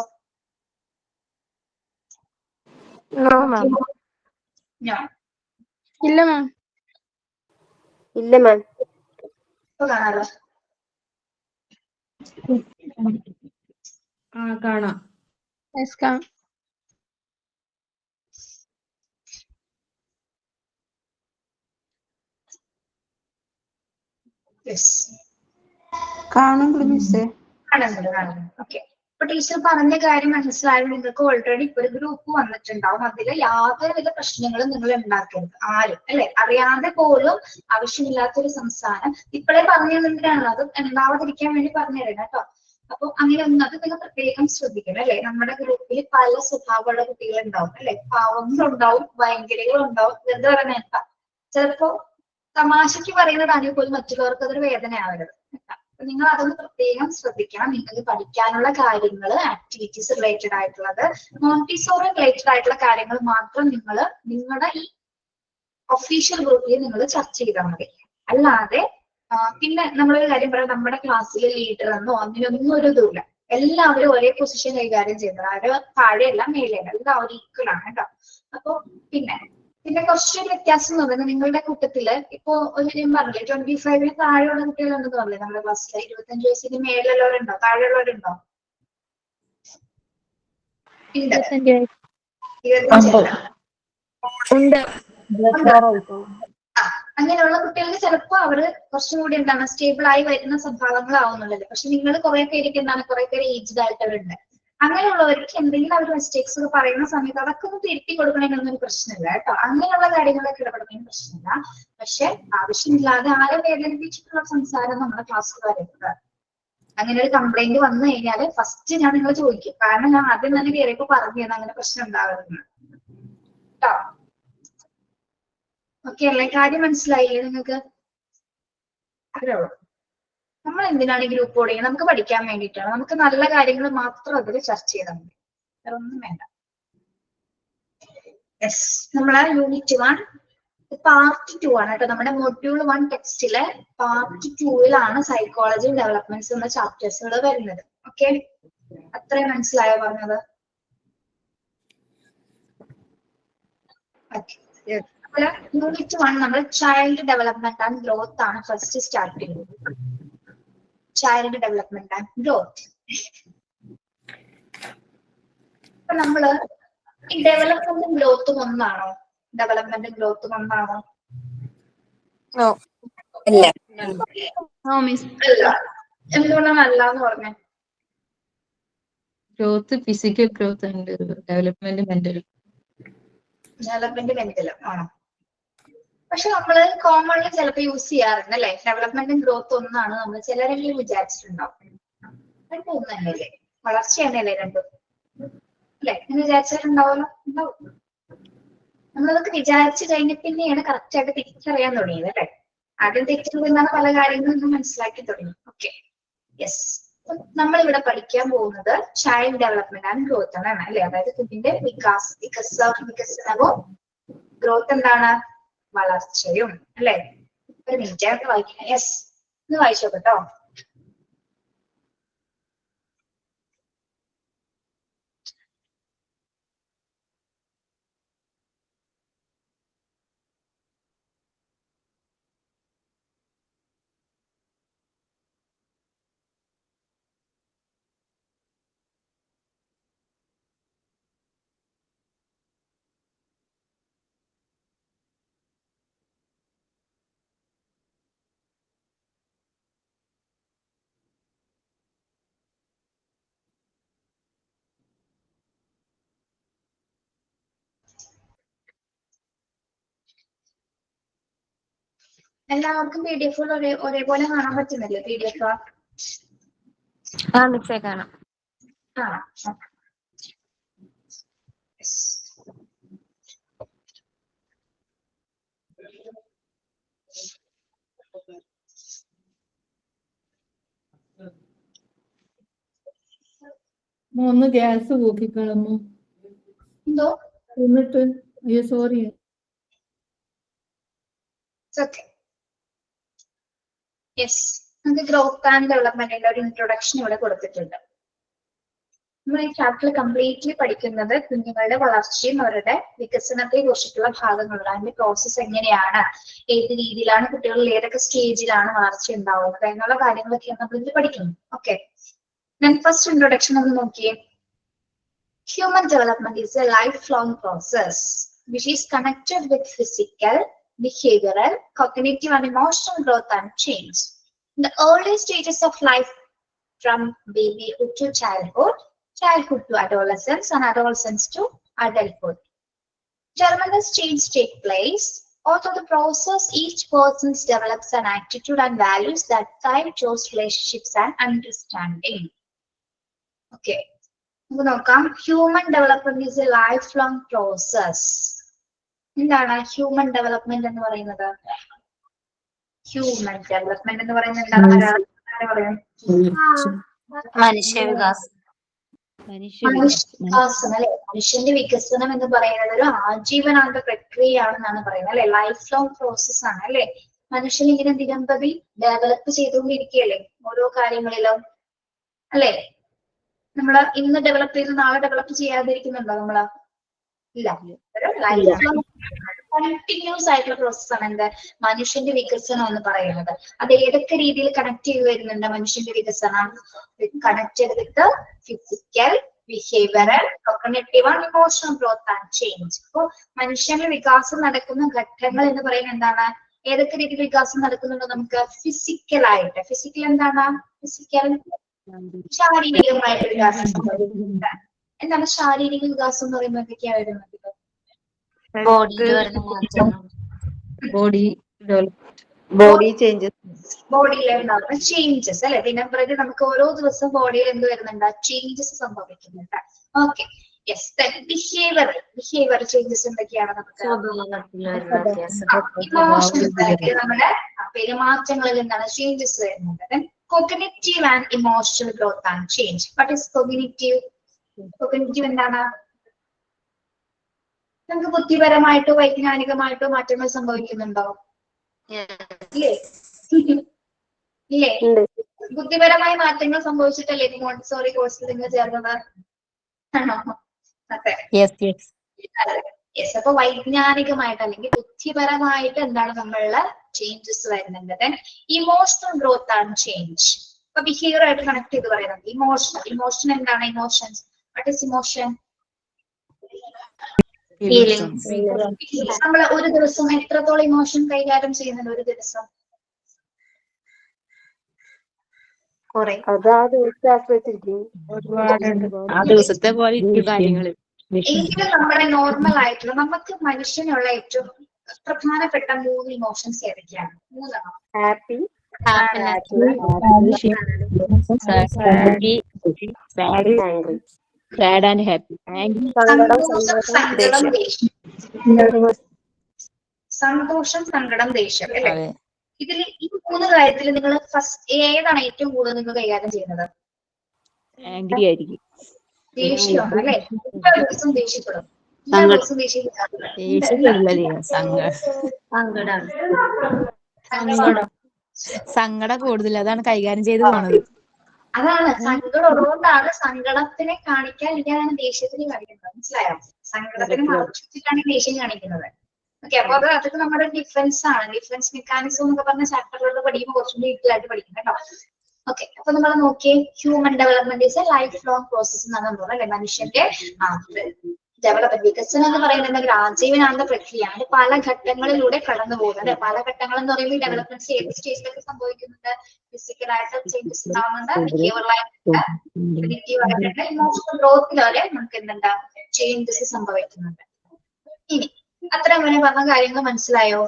ഞാൻ ഇല്ല മാം. ഇല്ല മാം. ഇപ്പൊ കാണാലോ. കാണാം. കാണുന്നുണ്ട് മിസ്സേ. കാണുന്നുണ്ട്. ഓക്കെ. അപ്പൊ ടീച്ചർ പറഞ്ഞ കാര്യം മനസ്സിലായാലും നിങ്ങൾക്ക് ഓൾറെഡി ഇപ്പൊ ഒരു ഗ്രൂപ്പ് വന്നിട്ടുണ്ടാവും. അതിൽ യാതൊരുവിധ പ്രശ്നങ്ങളും നിങ്ങൾ ഉണ്ടാക്കരുത് ആരും അല്ലെ. അറിയാതെ പോലും ആവശ്യമില്ലാത്തൊരു സംസാരം ഇപ്പോഴേ പറഞ്ഞു തന്നിട്ടാണല്ലോ, അത് ഉണ്ടാവാതിരിക്കാൻ വേണ്ടി പറഞ്ഞു തരണം കേട്ടോ. അപ്പൊ അങ്ങനെ ഒന്നും അത് നിങ്ങൾ പ്രത്യേകം ശ്രദ്ധിക്കണം അല്ലെ. നമ്മുടെ ഗ്രൂപ്പിൽ പല സ്വഭാവമുള്ള കുട്ടികളുണ്ടാവും അല്ലെ. പാവങ്ങളുണ്ടാവും, ഭയങ്കരങ്ങളുണ്ടാവും, വെറുതെ പറഞ്ഞേക്കാം. ചിലപ്പോ തമാശക്ക് പറയുന്നതാണെങ്കിൽ പോലും മറ്റുള്ളവർക്ക് അതൊരു വേദനയാവരുത്. നിങ്ങൾ അതൊന്ന് പ്രത്യേകം ശ്രദ്ധിക്കണം. നിങ്ങൾക്ക് പഠിക്കാനുള്ള കാര്യങ്ങൾ, ആക്ടിവിറ്റീസ് റിലേറ്റഡ് ആയിട്ടുള്ളത്, മോണ്ടിസോറി റിലേറ്റഡ് ആയിട്ടുള്ള കാര്യങ്ങൾ മാത്രം നിങ്ങൾ നിങ്ങളുടെ ഈ ഒഫീഷ്യൽ ഗ്രൂപ്പിൽ നിങ്ങൾ ചർച്ച ചെയ്താൽ മതി. അല്ലാതെ പിന്നെ നമ്മളൊരു കാര്യം പറയാം, നമ്മുടെ ക്ലാസ്സിൽ ലീഡർ എന്നോ അങ്ങനെയൊന്നും ഒരു ഇതുമില്ല. എല്ലാവരും ഒരേ പൊസിഷൻ കൈകാര്യം ചെയ്യുന്നത്, ആരും താഴെയല്ല മേലെയല്ല, എല്ലാവരും ഈക്വൽ ആണ് കേട്ടോ. അപ്പൊ പിന്നെ കുറച്ചൊരു വ്യത്യാസം എന്ന് പറയുന്നത്, നിങ്ങളുടെ കൂട്ടത്തില് ഇപ്പൊ ഒരു ഞാൻ പറഞ്ഞില്ലേ 25 താഴെയുള്ള കുട്ടികളുണ്ടെന്ന് പറഞ്ഞില്ലേ നമ്മുടെ ക്ലാസ്സിൽ. 25 വയസ്സിന് മേലുള്ളവരുണ്ടോ, താഴെയുള്ളവരുണ്ടോ? 25 അങ്ങനെയുള്ള കുട്ടികൾക്ക് ചിലപ്പോ അവര് കുറച്ചും കൂടി എന്താണ് സ്റ്റേബിൾ ആയി വരുന്ന സ്വഭാവങ്ങളാവുന്നുള്ളത്. പക്ഷെ നിങ്ങൾ കുറെ പേർക്ക് എന്താണ് കുറെ പേര് ഏജ്ഡ് ആയിട്ടവരുണ്ട്. അങ്ങനെയുള്ളവർക്ക് എന്തെങ്കിലും അവർ മിസ്റ്റേക്സ് ഒക്കെ പറയുന്ന സമയത്ത് അതൊക്കെ ഒന്ന് തിരുത്തി കൊടുക്കണമെന്നൊന്നും ഒരു പ്രശ്നമില്ല കേട്ടോ. അങ്ങനെയുള്ള കാര്യങ്ങളൊക്കെ ഇടപെടുന്നതിന് പ്രശ്നമില്ല. പക്ഷെ ആവശ്യമില്ലാതെ ആരെ വേദനിപ്പിച്ചിട്ടുള്ള സംസാരം നമ്മുടെ ക്ലാസ്സിൽ വരരുത്. അങ്ങനെ ഒരു കംപ്ലൈന്റ് വന്നു കഴിഞ്ഞാൽ ഫസ്റ്റ് ഞാൻ നിങ്ങൾ ചോദിക്കും. കാരണം ഞാൻ ആദ്യം തന്നെ കയറിയപ്പോ പറഞ്ഞു തന്നെ അങ്ങനെ പ്രശ്നം ഉണ്ടാവരുന്നു കേട്ടോ. ഓക്കെ അല്ലേ? കാര്യം മനസ്സിലായില്ലേ നിങ്ങൾക്ക്? അത്രേ ഉള്ളൂ. നമ്മൾ എന്തിനാണ് ഈ ഗ്രൂപ്പ് ഓടുന്നത്? നമുക്ക് പഠിക്കാൻ വേണ്ടിയിട്ടാണ്. നമുക്ക് നല്ല കാര്യങ്ങൾ മാത്രം അതിൽ ചർച്ച ചെയ്താൽ മതി, വേറെ ഒന്നും വേണ്ട. യെസ്, നമ്മളെ യൂണിറ്റ് 1 പാർട്ട് 2 ആണ് കേട്ടോ. നമ്മുടെ മൊഡ്യൂൾ 1 ടെക്സ്റ്റിലെ പാർട്ട് 2 സൈക്കോളജി ഡെവലപ്മെന്റ്സ് എന്ന ചാപ്റ്റേഴ്സുകൾ വരുന്നത്. ഓക്കെ, അത്രയും മനസ്സിലായോ പറഞ്ഞത്? യൂണിറ്റ് 1 നമ്മൾ ചൈൽഡ് ഡെവലപ്മെന്റ് ആൻഡ് ഗ്രോത്ത് ആണ് ഫസ്റ്റ് സ്റ്റാർട്ട് ചെയ്യുന്നത്. Child development and growth. അപ്പൊ നമ്മള് ഈ ഡെവലപ്മെന്റും ഗ്രോത്തും ഒന്നാണോ? ഡെവലപ്മെന്റും ഗ്രോത്തും ഒന്നാണോ? അല്ല. എന്തുകൊണ്ടാണ് അല്ലാന്ന് പറഞ്ഞേ? ഗ്രോത്ത് ഫിസിക്കൽ ഗ്രോത്ത് ഉണ്ട്, ഡെവലപ്മെന്റ് മെന്റൽ. ഡെവലപ്മെന്റ് മെന്റൽ ആണോ? പക്ഷെ നമ്മള് കോമൺലി ചിലപ്പോൾ യൂസ് ചെയ്യാറുണ്ട് അല്ലെ. ഡെവലപ്മെന്റും ഗ്രോത്ത് ഒന്നാണ് നമ്മൾ ചിലരെങ്കിലും വിചാരിച്ചിട്ടുണ്ടാവും. രണ്ടും ഒന്ന് തന്നെയല്ലേ, വളർച്ച തന്നെയല്ലേ രണ്ടും അല്ലെ എന്ന് വിചാരിച്ചിട്ടുണ്ടാവുമല്ലോ. ഉണ്ടാവും. നമ്മളതൊക്കെ വിചാരിച്ചു കഴിഞ്ഞ പിന്നെയാണ് കറക്റ്റ് ആയിട്ട് തിരിച്ചറിയാൻ തുടങ്ങിയത് അല്ലെ. ആദ്യം തെറ്റിൽ നിന്നാണ് പല കാര്യങ്ങളും മനസ്സിലാക്കി തുടങ്ങി. Okay, yes. നമ്മൾ ഇവിടെ പഠിക്കാൻ പോകുന്നത് ചൈൽഡ് ഡെവലപ്മെന്റ് ആൻഡ് ഗ്രോത്ത് ആണ് അല്ലെ. അതായത് കുഞ്ഞിന്റെ വികസനവും ഗ്രോത്ത് എന്താണ്, വളർച്ചയും അല്ലെ. ഒരു മിനിറ്റ് വായിക്കാം. യെസ്, ഒന്ന് വായിച്ചോ കേട്ടോ. എല്ലാവർക്കും PDF ഒരേപോലെ കാണാൻ പറ്റുന്നില്ലേ? PDF മിസ്സേ കാണാം. ആ, ഒന്ന് ഗ്യാസ് പോക്കിക്കളമ്മോ എന്തോ എന്നിട്ട് അയ്യോ സോറി. Okay, yes. നമുക്ക് ഗ്രോത്ത് ആൻഡ് ഡെവലപ്മെന്റിന്റെ ഒരു ഇൻട്രൊഡക്ഷൻ ഇവിടെ കൊടുത്തിട്ടുണ്ട്. നമ്മൾ ഈ ചാപ്റ്റർ കംപ്ലീറ്റ്ലി പഠിക്കുന്നത് കുഞ്ഞുങ്ങളുടെ വളർച്ചയും അവരുടെ വികസനത്തെ കുറിച്ചിട്ടുള്ള ഭാഗങ്ങളുണ്ട്. അതിന്റെ പ്രോസസ്സ് എങ്ങനെയാണ്, ഏത് രീതിയിലാണ് കുട്ടികളിൽ ഏതൊക്കെ സ്റ്റേജിലാണ് വളർച്ച ഉണ്ടാവുന്നത് എന്നുള്ള കാര്യങ്ങളൊക്കെയാണ് നമ്മൾ ഇതിൽ പഠിക്കുന്നത്. ഓക്കെ, ഞാൻ ഫസ്റ്റ് ഇൻട്രൊഡക്ഷൻ ഒന്ന് നോക്കിയേ. Human development is a lifelong process which is connected with physical, behavioral, cognitive and emotional growth and change. In the early stages of life, from babyhood to childhood, childhood to adolescence and adolescence to adulthood, tremendous change take place. Although the process, each person develops an attitude and values that guide those relationships and understanding. Okay. നമുക്ക് നോക്കാം. Human development is A life long process. എന്താണ് human development എന്ന് പറയുന്നത്? Human development എന്ന് പറയുന്നത് എന്താണ്? മലയാളത്തിൽ പറയാം, മനുഷ്യവികാസം. മനുഷ്യവികാസം അല്ലെ. മനുഷ്യന്റെ വികസനം എന്ന് പറയുന്നത് ഒരു ആജീവനാന്ത പ്രക്രിയയാണെന്നാണ് പറയുന്നത് അല്ലെ. ലൈഫ് ലോങ് പ്രോസസ് ആണ് അല്ലെ. മനുഷ്യൻ ഇങ്ങനെ ദിനംപ്രതി ഡെവലപ്പ് ചെയ്തുകൊണ്ടിരിക്കുകയല്ലേ ഓരോ കാര്യങ്ങളിലും അല്ലെ. നമ്മള് ഇന്ന് ഡെവലപ്പ് ചെയ്ത് നാളെ ഡെവലപ്പ് ചെയ്യാതിരിക്കുന്നുണ്ടോ നമ്മള്? ഇല്ല. ഒരു ലൈഫ് ലോങ് കണ്ടിന്യൂസ് ആയിട്ടുള്ള പ്രോസസ്സാണ് എന്ത് മനുഷ്യന്റെ വികസനം എന്ന് പറയുന്നത്. അത് ഏതൊക്കെ രീതിയിൽ കണക്ട് ചെയ്ത് വരുന്നുണ്ട് മനുഷ്യന്റെ വികസനം? Connected with physical, behavioural, cognitive and emotional growth and change. അപ്പൊ മനുഷ്യന്റെ വികാസം നടക്കുന്ന ഘട്ടങ്ങൾ എന്ന് പറയുന്നത് എന്താണ്? ഏതൊക്കെ രീതിയിൽ വികാസം നടക്കുന്നുണ്ടോ നമുക്ക്? ഫിസിക്കലായിട്ട്. ഫിസിക്കൽ എന്താണ്? ഫിസിക്കൽ ശാരീരികമായിട്ട് വികാസം സംഭവിക്കുന്നുണ്ട്. എന്താണ് ശാരീരിക വികാസം എന്ന് പറയുമ്പോൾ എന്തൊക്കെയാ വരുന്നത്? ബോഡിയിൽ വരുന്ന മാറ്റങ്ങൾ, ബോഡി ചേഞ്ചസ്, ബോഡിയിൽ ഉണ്ടാകുന്ന ചേഞ്ചസ് അല്ലെ. ദിനംപ്രതി നമുക്ക് ഓരോ ദിവസം ബോഡിയിൽ എന്ത് വരുന്നുണ്ട്? ചേഞ്ചസ് സംഭവിക്കുന്നുണ്ട്. Okay, yes. ബിഹേവിയർ ചേഞ്ചസ് എന്തൊക്കെയാണ് നമുക്ക്? ഇമോഷൻസ്, നമ്മുടെ പെരുമാറ്റങ്ങളിൽ എന്താണ് ചേഞ്ചസ് വരുന്നത്? Cognitive and emotional growth and change. What is cognitive? Cognitive എന്താണ്? നമുക്ക് ബുദ്ധിപരമായിട്ടോ വൈജ്ഞാനികമായിട്ടോ മാറ്റങ്ങൾ സംഭവിക്കുന്നുണ്ടോ? ഇല്ലേ? ഇല്ലേ? ബുദ്ധിപരമായ മാറ്റങ്ങൾ സംഭവിച്ചിട്ടല്ലേ മോണ്ടിസോറി കോഴ്സിൽ നിങ്ങൾ ചേർന്നത്? ആണോ? അതെ. യെസ്. അപ്പൊ വൈജ്ഞാനികമായിട്ട് അല്ലെങ്കിൽ ബുദ്ധിപരമായിട്ട് എന്താണ് നമ്മളുടെ ചേഞ്ചസ് വരുന്നുണ്ട്. Emotional growth and change. അപ്പൊ ബിഹേവിയർ ആയിട്ട് കണക്ട് ചെയ്ത് പറയുന്നത് ഇമോഷൻ എന്താണ്? ഇമോഷൻസ്. What is emotion? നമ്മൾ ഒരു ദിവസം എത്രത്തോളം ഇമോഷൻ കൈകാര്യം ചെയ്യുന്നുണ്ട്? ഒരു ദിവസം കുറെ. എങ്കിലും നമ്മുടെ നോർമൽ ആയിട്ടുള്ള നമുക്ക് മനുഷ്യനുള്ള ഏറ്റവും പ്രധാനപ്പെട്ട 3 ഇമോഷൻസ് ഏതൊക്കെയാണ്? 3 ഹാപ്പി, സാഡ് ആൻഡ് ഹാപ്പി. സന്തോഷം, സങ്കടം, ദേഷ്യം. സന്തോഷം, സങ്കടം, ദേഷ്യം അല്ലെ? അതെ. ഇതിൽ ഈ 3 കാര്യത്തിൽ നിങ്ങൾ ഫസ്റ്റ് ഏതാണ് ഏറ്റവും കൂടുതൽ നിങ്ങൾ കൈകാര്യം ചെയ്യുന്നത്? ആംഗ്രി ആയിരിക്കും. ദേഷ്യമാണ് അല്ലെ? എല്ലാ ദിവസവും ദേഷ്യപ്പെടും. എല്ലാ ദിവസവും ദേഷ്യപ്പെടാറില്ല. ദേഷ്യപ്പെടില്ല, സങ്കടം കൂടുതൽ, അതാണ് കൈകാര്യം ചെയ്ത് പോണത്. അതാണ് സങ്കടം ഉള്ളതുകൊണ്ടാണ് സങ്കടത്തിനെ കാണിക്കാതിരിക്കാനാണ് ദേഷ്യത്തിന് കാണിക്കുന്നത്. മനസ്സിലായോ? സങ്കടത്തിന് മറച്ചിട്ടാണ് ദേഷ്യം കാണിക്കുന്നത്. ഓക്കെ, അപ്പൊ അതൊക്കെ നമ്മുടെ ഡിഫറൻസ് ആണ്. ഡിഫറൻസ് മെക്കാനിസം എന്നൊക്കെ പറഞ്ഞ ചാപ്റ്ററിലൂടെ പഠിക്കുമ്പോൾ കുറച്ചും കൂടി ഡീറ്റെയിൽ ആയിട്ട് പഠിക്കും കേട്ടോ. ഓക്കെ, അപ്പൊ നമ്മൾ നോക്കിയേ, human development is A life long process എന്നാണ് നമ്മൾ പറയുന്നത് അല്ലെ? മനുഷ്യന്റെ ഡെവലപ്മെന്റ്, വികസനം എന്ന് പറയുന്നത് ഒരു ആജീവനാന്ത പ്രക്രിയയാണ്. അത് പല ഘട്ടങ്ങളിലൂടെ കടന്നു പോകുന്നത്. പല ഘട്ടങ്ങൾ എന്ന് പറയുമ്പോൾ ഡെവലപ്മെന്റ് ഏത് സ്റ്റേജിലൊക്കെ സംഭവിക്കുന്നുണ്ട്? ഫിസിക്കലായിട്ട് ചേഞ്ചസ് ഉണ്ടാവുന്നുണ്ട്, ബിഹേവിയറലായിട്ടുണ്ട്, കോഗ്നിറ്റീവായിട്ടുണ്ട്, ഇമോഷണൽ ഗ്രോത്തിൽ വരെ നമുക്ക് എന്തുണ്ട്? ചേഞ്ചസ് സംഭവിക്കുന്നുണ്ട്. ഇനി അത്ര വരെ പറഞ്ഞ കാര്യങ്ങൾ മനസ്സിലായോ?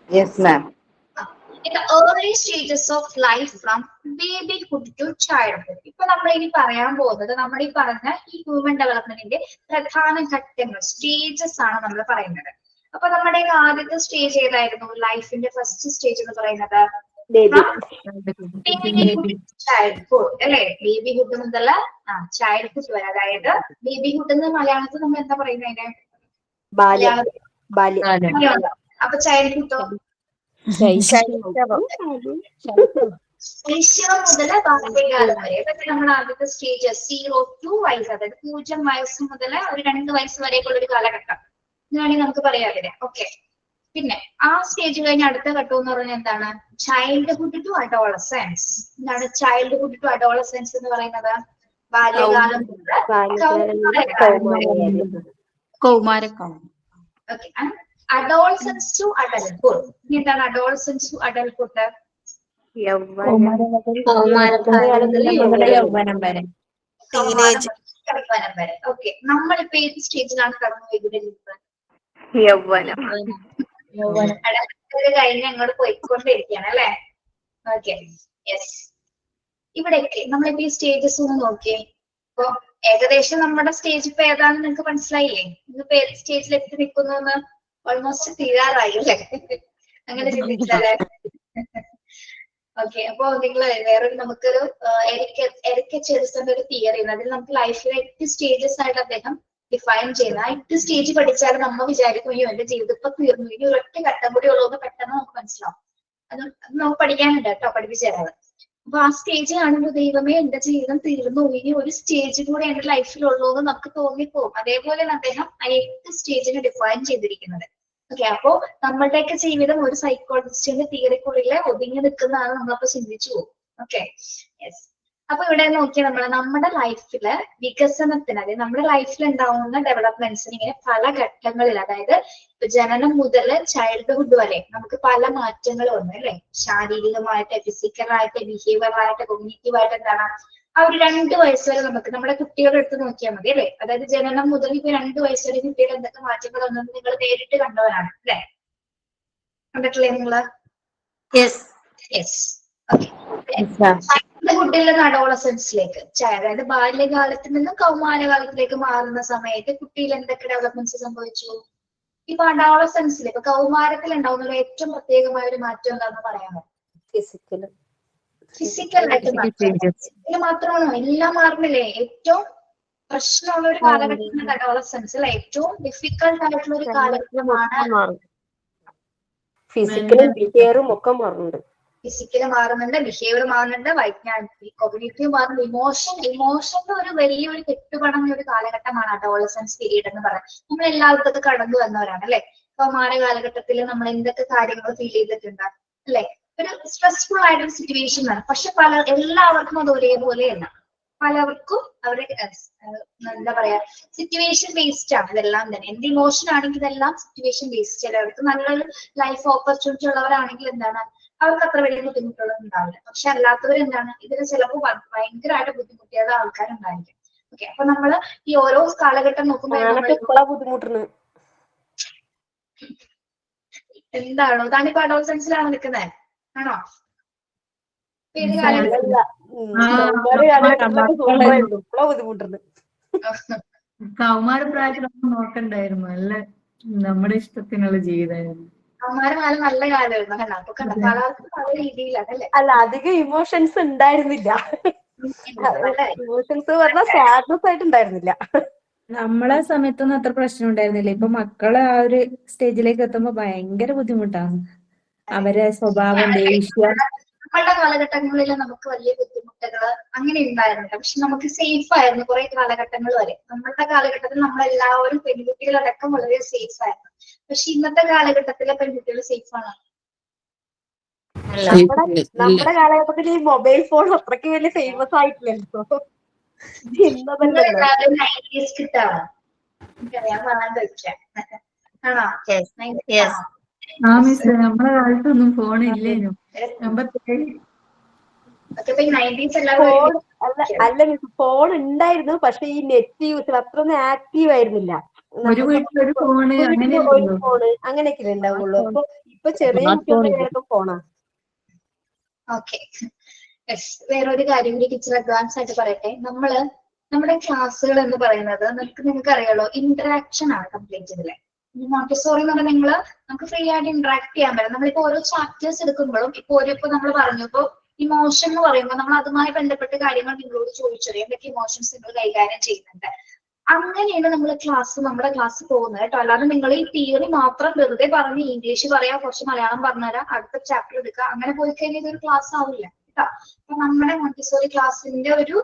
Yes, ma'am. In the early stages of life from babyhood to childhood. ഇപ്പൊ നമ്മൾ ഇനി പറയാൻ പോകുന്നത് നമ്മുടെ ഈ പറഞ്ഞ ഈ ഹ്യൂമൻ ഡെവലപ്മെന്റിന്റെ പ്രധാന ഘട്ടങ്ങൾ, സ്റ്റേജസ് ആണ് നമ്മൾ പറയുന്നത്. അപ്പൊ നമ്മുടെ ആദ്യത്തെ സ്റ്റേജ് ഏതായിരുന്നു? ലൈഫിന്റെ ഫസ്റ്റ് സ്റ്റേജ് എന്ന് പറയുന്നത് ചൈൽഡ്ഹുഡ് അല്ലെ? ബേബിഹുഡ് മുതൽ ചൈൽഡ്ഹുഡ് വരെ. അതായത് ബേബിഹുഡ് എന്ന് മലയാളത്തിൽ നമ്മൾ എന്താ പറയുന്നത്? അപ്പൊ ചൈൽഡ്ഹുഡോ? ശൈശവം മുതൽ ബാല്യകാലം വരെ. ഇതൊക്കെ നമ്മുടെ ആദ്യത്തെ സ്റ്റേജ് 0 to വയസ്സ്, അതായത് 0 വയസ്സ് മുതൽ ഒരു 2 വയസ്സ് വരെയൊക്കെയുള്ള ഒരു കാലഘട്ടം എന്നാണെങ്കിൽ നമുക്ക് പറയാതില്ലേ. ഓക്കെ, പിന്നെ ആ സ്റ്റേജ് കഴിഞ്ഞ് അടുത്ത ഘട്ടം എന്ന് പറഞ്ഞാൽ എന്താണ്? Childhood to adolescence. എന്താണ് ചൈൽഡ്ഹുഡ് ടു അഡോളസെൻസ് എന്ന് പറയുന്നത്? ബാല്യകാലം കൗമാരക്കാലം. Okay, adolescence to adulthood. എന്താണ് adolescence to adulthood? യൗവനം വരെ. ഓക്കെ, നമ്മളിപ്പോ ഏത് സ്റ്റേജിലാണ് കടന്നു പോയിരുന്നത്? കഴിഞ്ഞ് അങ്ങോട്ട് പോയിക്കൊണ്ടിരിക്കുകയാണ് അല്ലെ? Okay, yes. ഇവിടെയൊക്കെ നമ്മളിപ്പോ ഈ സ്റ്റേജസ് ഒന്ന് നോക്കിയേ. ഇപ്പൊ ഏകദേശം നമ്മുടെ സ്റ്റേജ് ഇപ്പൊ ഏതാണെന്ന് നിങ്ങൾക്ക് മനസ്സിലായില്ലേ? ഇന്നിപ്പോ ഏത് സ്റ്റേജിൽ എത്തി നിൽക്കുന്നു? ഓൾമോസ്റ്റ് തീരാറായി അല്ലേ? അങ്ങനെ ചിന്തിച്ചാലേ. ഓക്കെ, അപ്പൊ നിങ്ങൾ വേറൊരു നമുക്കൊരു എരിക്ക ചെറുസിന്റെ ഒരു തിയറി ഉണ്ട്. അതിൽ നമുക്ക് ലൈഫിലെ 8 സ്റ്റേജസ് ആയിട്ട് അദ്ദേഹം ഡിഫൈൻ ചെയ്യുന്നത്. ആ 8 സ്റ്റേജ് പഠിച്ചാൽ നമ്മൾ വിചാരിക്കും അയ്യോ എന്റെ ജീവിതം ഇപ്പൊ തീർന്നു, ഇനി ഒരൊറ്റ ഘട്ടം കൂടി ഉള്ളൂ പെട്ടെന്ന് നമുക്ക് മനസ്സിലാവും. അത് നമുക്ക് പഠിക്കാനുണ്ട് കേട്ടോ, പഠിപ്പിച്ചു തരാതെ. അപ്പൊ ആ സ്റ്റേജ് കാണുമ്പോൾ ദൈവമേ എന്റെ ജീവിതം തീർന്നു, ഇനി ഒരു സ്റ്റേജ് കൂടെ എന്റെ ലൈഫിലുള്ളൂ എന്ന് നമുക്ക് തോന്നിപ്പോകും. അതേപോലെയാണ് അദ്ദേഹം ആ 8 സ്റ്റേജിനെ ഡിഫൈൻ ചെയ്തിരിക്കുന്നത്. ഓക്കെ, അപ്പോ നമ്മളുടെയൊക്കെ ജീവിതം ഒരു സൈക്കോളജിസ്റ്റിന്റെ തിയറിക്കുള്ളിൽ ഒതുങ്ങി നിൽക്കുന്നതാണ് നമ്മളപ്പോ ചിന്തിച്ചു പോകും. Okay, yes. അപ്പൊ ഇവിടെ നോക്കിയാൽ നമ്മുടെ ലൈഫില് വികസനത്തിന്, അതായത് നമ്മുടെ ലൈഫിൽ ഉണ്ടാവുന്ന ഡെവലപ്മെന്റ്സിന് ഇങ്ങനെ പല ഘട്ടങ്ങളിൽ, അതായത് ജനനം മുതൽ ചൈൽഡ്ഹുഡ് വരെ നമുക്ക് പല മാറ്റങ്ങൾ വന്നു അല്ലെ? ശാരീരികമായിട്ട്, ഫിസിക്കലായിട്ട്, ബിഹേവിയറലായിട്ട്, കോഗ്നിറ്റീവായിട്ട്. എന്താണ് ആ ഒരു 2 വയസ്സ് വരെ നമുക്ക് നമ്മുടെ കുട്ടികളെ എടുത്ത് നോക്കിയാൽ മതി അല്ലെ? അതായത് ജനനം മുതൽ ഇപ്പൊ 2 വയസ്സ് വരെ കുട്ടികൾ എന്തൊക്കെ മാറ്റങ്ങൾ വന്നെന്ന് നിങ്ങൾ നേരിട്ട് കണ്ടവരാണ് അല്ലെ? കണ്ടിട്ടില്ലേ നിങ്ങള്? യെസ്. ചൈൽഡ്ഹുഡിൽ നിന്ന് അഡോളസെൻസിലേക്ക്, അതായത് ബാല്യകാലത്തിൽ നിന്നും കൗമാരകാലത്തിലേക്ക് മാറുന്ന സമയത്ത് കുട്ടിയിൽ എന്തൊക്കെ ഡെവലപ്മെന്റ്സ് സംഭവിച്ചു? ഇപ്പൊ അഡോളസെൻസിൽ, ഇപ്പൊ കൗമാരത്തിൽ ഉണ്ടാവുന്ന ഏറ്റവും പ്രത്യേകമായ ഒരു മാറ്റം എന്താണെന്ന് പറയാമോ? ഫിസിക്കലായിട്ട് മാത്രമാണോ? എല്ലാം മാറുന്നില്ലേ? ഏറ്റവും പ്രശ്നമുള്ള ഒരു കാലഘട്ടമാണ് അഡോളസെൻസ് അല്ലെ? ഏറ്റവും ഡിഫിക്കൽട്ട് ആയിട്ടുള്ള ഒരു കാലഘട്ടമാണ്. ഫിസിക്കലും ബിഹേവിയറും ഒക്കെ മാറുന്നുണ്ട്. ഫിസിക്കല് മാറുന്നുണ്ട്, ബിഹേവിയർ മാറുന്നുണ്ട്, കോഗ്നിറ്റീവ് മാറുന്നുണ്ട്, ഇമോഷന്റെ ഒരു വലിയൊരു കെട്ടുപണങ്ങ ഒരു കാലഘട്ടമാണ് അഡോളസെൻസ് പീരീഡ് എന്ന് പറയുന്നത്. നമ്മൾ എല്ലാവർക്കും അത് കടന്നു വന്നവരാണ് അല്ലെ? കൗമാര കാലഘട്ടത്തിൽ നമ്മൾ എന്തൊക്കെ കാര്യങ്ങൾ ഫീൽ ചെയ്തിട്ടുണ്ട് അല്ലെ? ഒരു സ്ട്രെസ്ഫുൾ ആയിട്ടൊരു സിറ്റുവേഷൻ ആണ്. പക്ഷെ എല്ലാവർക്കും അത് ഒരേപോലെയല്ല. പലർക്കും അവരുടെ എന്താ പറയാ സിറ്റുവേഷൻ ബേസ്ഡ് ആണ് ഇതെല്ലാം തന്നെ. എന്ത് ഇമോഷൻ ആണെങ്കിൽ ഇതെല്ലാം സിറ്റുവേഷൻ ബേസ്ഡ്. ചിലവർക്ക് നല്ലൊരു ലൈഫ് ഓപ്പർച്യൂണിറ്റി ഉള്ളവരാണെങ്കിൽ എന്താണ് അവർക്ക് അത്ര വലിയ ബുദ്ധിമുട്ടുകളൊന്നും ഉണ്ടാവില്ല. പക്ഷെ അല്ലാത്തവർ എന്താണ് ഇതിന് ചിലപ്പോൾ ഭയങ്കരമായിട്ട് ബുദ്ധിമുട്ടിയാத ആൾക്കാരുണ്ടായിരിക്കും. ഓക്കെ, അപ്പൊ നമ്മള് ഈ ഓരോ കാലഘട്ടം നോക്കുമ്പോൾ ബുദ്ധിമുട്ടുന്നു എന്താണോ താനിപ്പോ അഡോളസെൻസിലാണ് നിൽക്കുന്നത് ആണോ? ബുദ്ധിമുട്ടുന്നു. കൗമാരപ്രായത്തിലൊന്നും നോക്കണ്ടായിരുന്നു. നല്ല നമ്മുടെ ഇഷ്ടത്തിനുള്ള ജീവിതമായിരുന്നു. കൗമാരകാലം നല്ല കാലമായിരുന്നു. കണ്ട അപ്പൊ കണ്ട പലർക്കും പല രീതിയിലല്ലേ. അല്ല, അധികം ഇമോഷൻസ് ഉണ്ടായിരുന്നില്ല. ഇമോഷൻസ് പറഞ്ഞാൽ സാഡ്നസ് ആയിട്ട് ഉണ്ടായിരുന്നില്ല. നമ്മളെ സമയത്തൊന്നും അത്ര പ്രശ്നം ഉണ്ടായിരുന്നില്ല. ഇപ്പൊ മക്കള് ആ ഒരു സ്റ്റേജിലേക്ക് എത്തുമ്പോ ഭയങ്കര ബുദ്ധിമുട്ടാണ്. അവരെ സ്വഭാവം, ദേഷ്യം. നമ്മളുടെ കാലഘട്ടങ്ങളിൽ നമുക്ക് വലിയ ബുദ്ധിമുട്ടുകൾ അങ്ങനെ ഉണ്ടായിരുന്നില്ല. പക്ഷെ നമുക്ക് സേഫ് ആയിരുന്നു കുറെ കാലഘട്ടങ്ങൾ വരെ. നമ്മളുടെ കാലഘട്ടത്തിൽ നമ്മളെല്ലാവരും പെൺകുട്ടികളടക്കം വളരെ സേഫ് ആയിരുന്നു. പക്ഷെ ഇന്നത്തെ കാലഘട്ടത്തിലെ പെൺകുട്ടികൾ സേഫ് ആണ്. നമ്മുടെ കാലഘട്ടത്തിൽ ഈ മൊബൈൽ ഫോൺ അത്രയ്ക്ക് വലിയ ഫേമസ് ആയിട്ടില്ലല്ലോ. എല്ലാവരും 90s കിട്ടാണ്. എനിക്കറിയാൻ പറയാൻ പറ്റില്ല. ആണോ? ആ മിസ്, നമ്മുടെ കാലത്തൊന്നും ഫോൺ ഇല്ലേനു. അല്ല മിസ്, ഫോൺ ഉണ്ടായിരുന്നു. പക്ഷെ ഈ നെറ്റ് യൂസ് അത്രയൊന്നും ആക്റ്റീവ് ആയിരുന്നില്ല. ഒരു വീട്ടിലൊരു ഫോണ് ഒരു ഫോണ് അങ്ങനെയൊക്കെ ഉണ്ടാവുള്ളൂ. അപ്പൊ ഇപ്പൊ ചെറിയ കുട്ടികളുടെ ഫോണാ. ഓക്കെ, വേറൊരു കാര്യം കൂടി ടീച്ചർ അഡ്വാൻസ് ആയിട്ട് പറയട്ടെ. നമ്മുടെ ക്ലാസ്സുകൾ എന്ന് പറയുന്നത് നിങ്ങൾക്ക് അറിയാലോ, ഇന്ററാക്ഷൻ ആണ് കംപ്ലീറ്റ് ഇതിലെ. മോണ്ടിസോറി എന്ന് പറഞ്ഞാൽ നമുക്ക് ഫ്രീ ആയിട്ട് ഇന്ററാക്ട് ചെയ്യാൻ പറ്റും. നമ്മളിപ്പോ ഓരോ ചാപ്റ്റേഴ്സ് എടുക്കുമ്പോഴും ഇപ്പൊ നമ്മൾ പറഞ്ഞു, ഇപ്പൊ ഇമോഷൻ എന്ന് പറയുമ്പോൾ നമ്മൾ അതുമായി ബന്ധപ്പെട്ട കാര്യങ്ങൾ നിങ്ങളോട് ചോദിച്ചറിയാം. എന്തൊക്കെ ഇമോഷൻസ് നിങ്ങൾ കൈകാര്യം ചെയ്യുന്നുണ്ട്. അങ്ങനെയാണ് നമ്മുടെ ക്ലാസ് പോകുന്നത് കേട്ടോ. അല്ലാതെ നിങ്ങൾ ഈ തിയറി മാത്രം വെറുതെ പറഞ്ഞ് ഇംഗ്ലീഷ് പറയാം, കുറച്ച് മലയാളം പറഞ്ഞുതരാം, അടുത്ത ചാപ്റ്റർ എടുക്കുക, അങ്ങനെ പോയി കഴിഞ്ഞാൽ ഇതൊരു ക്ലാസ് ആവില്ല കേട്ടോ. അപ്പൊ നമ്മുടെ മോണ്ടിസോറി ക്ലാസ്സിന്റെ ഒരു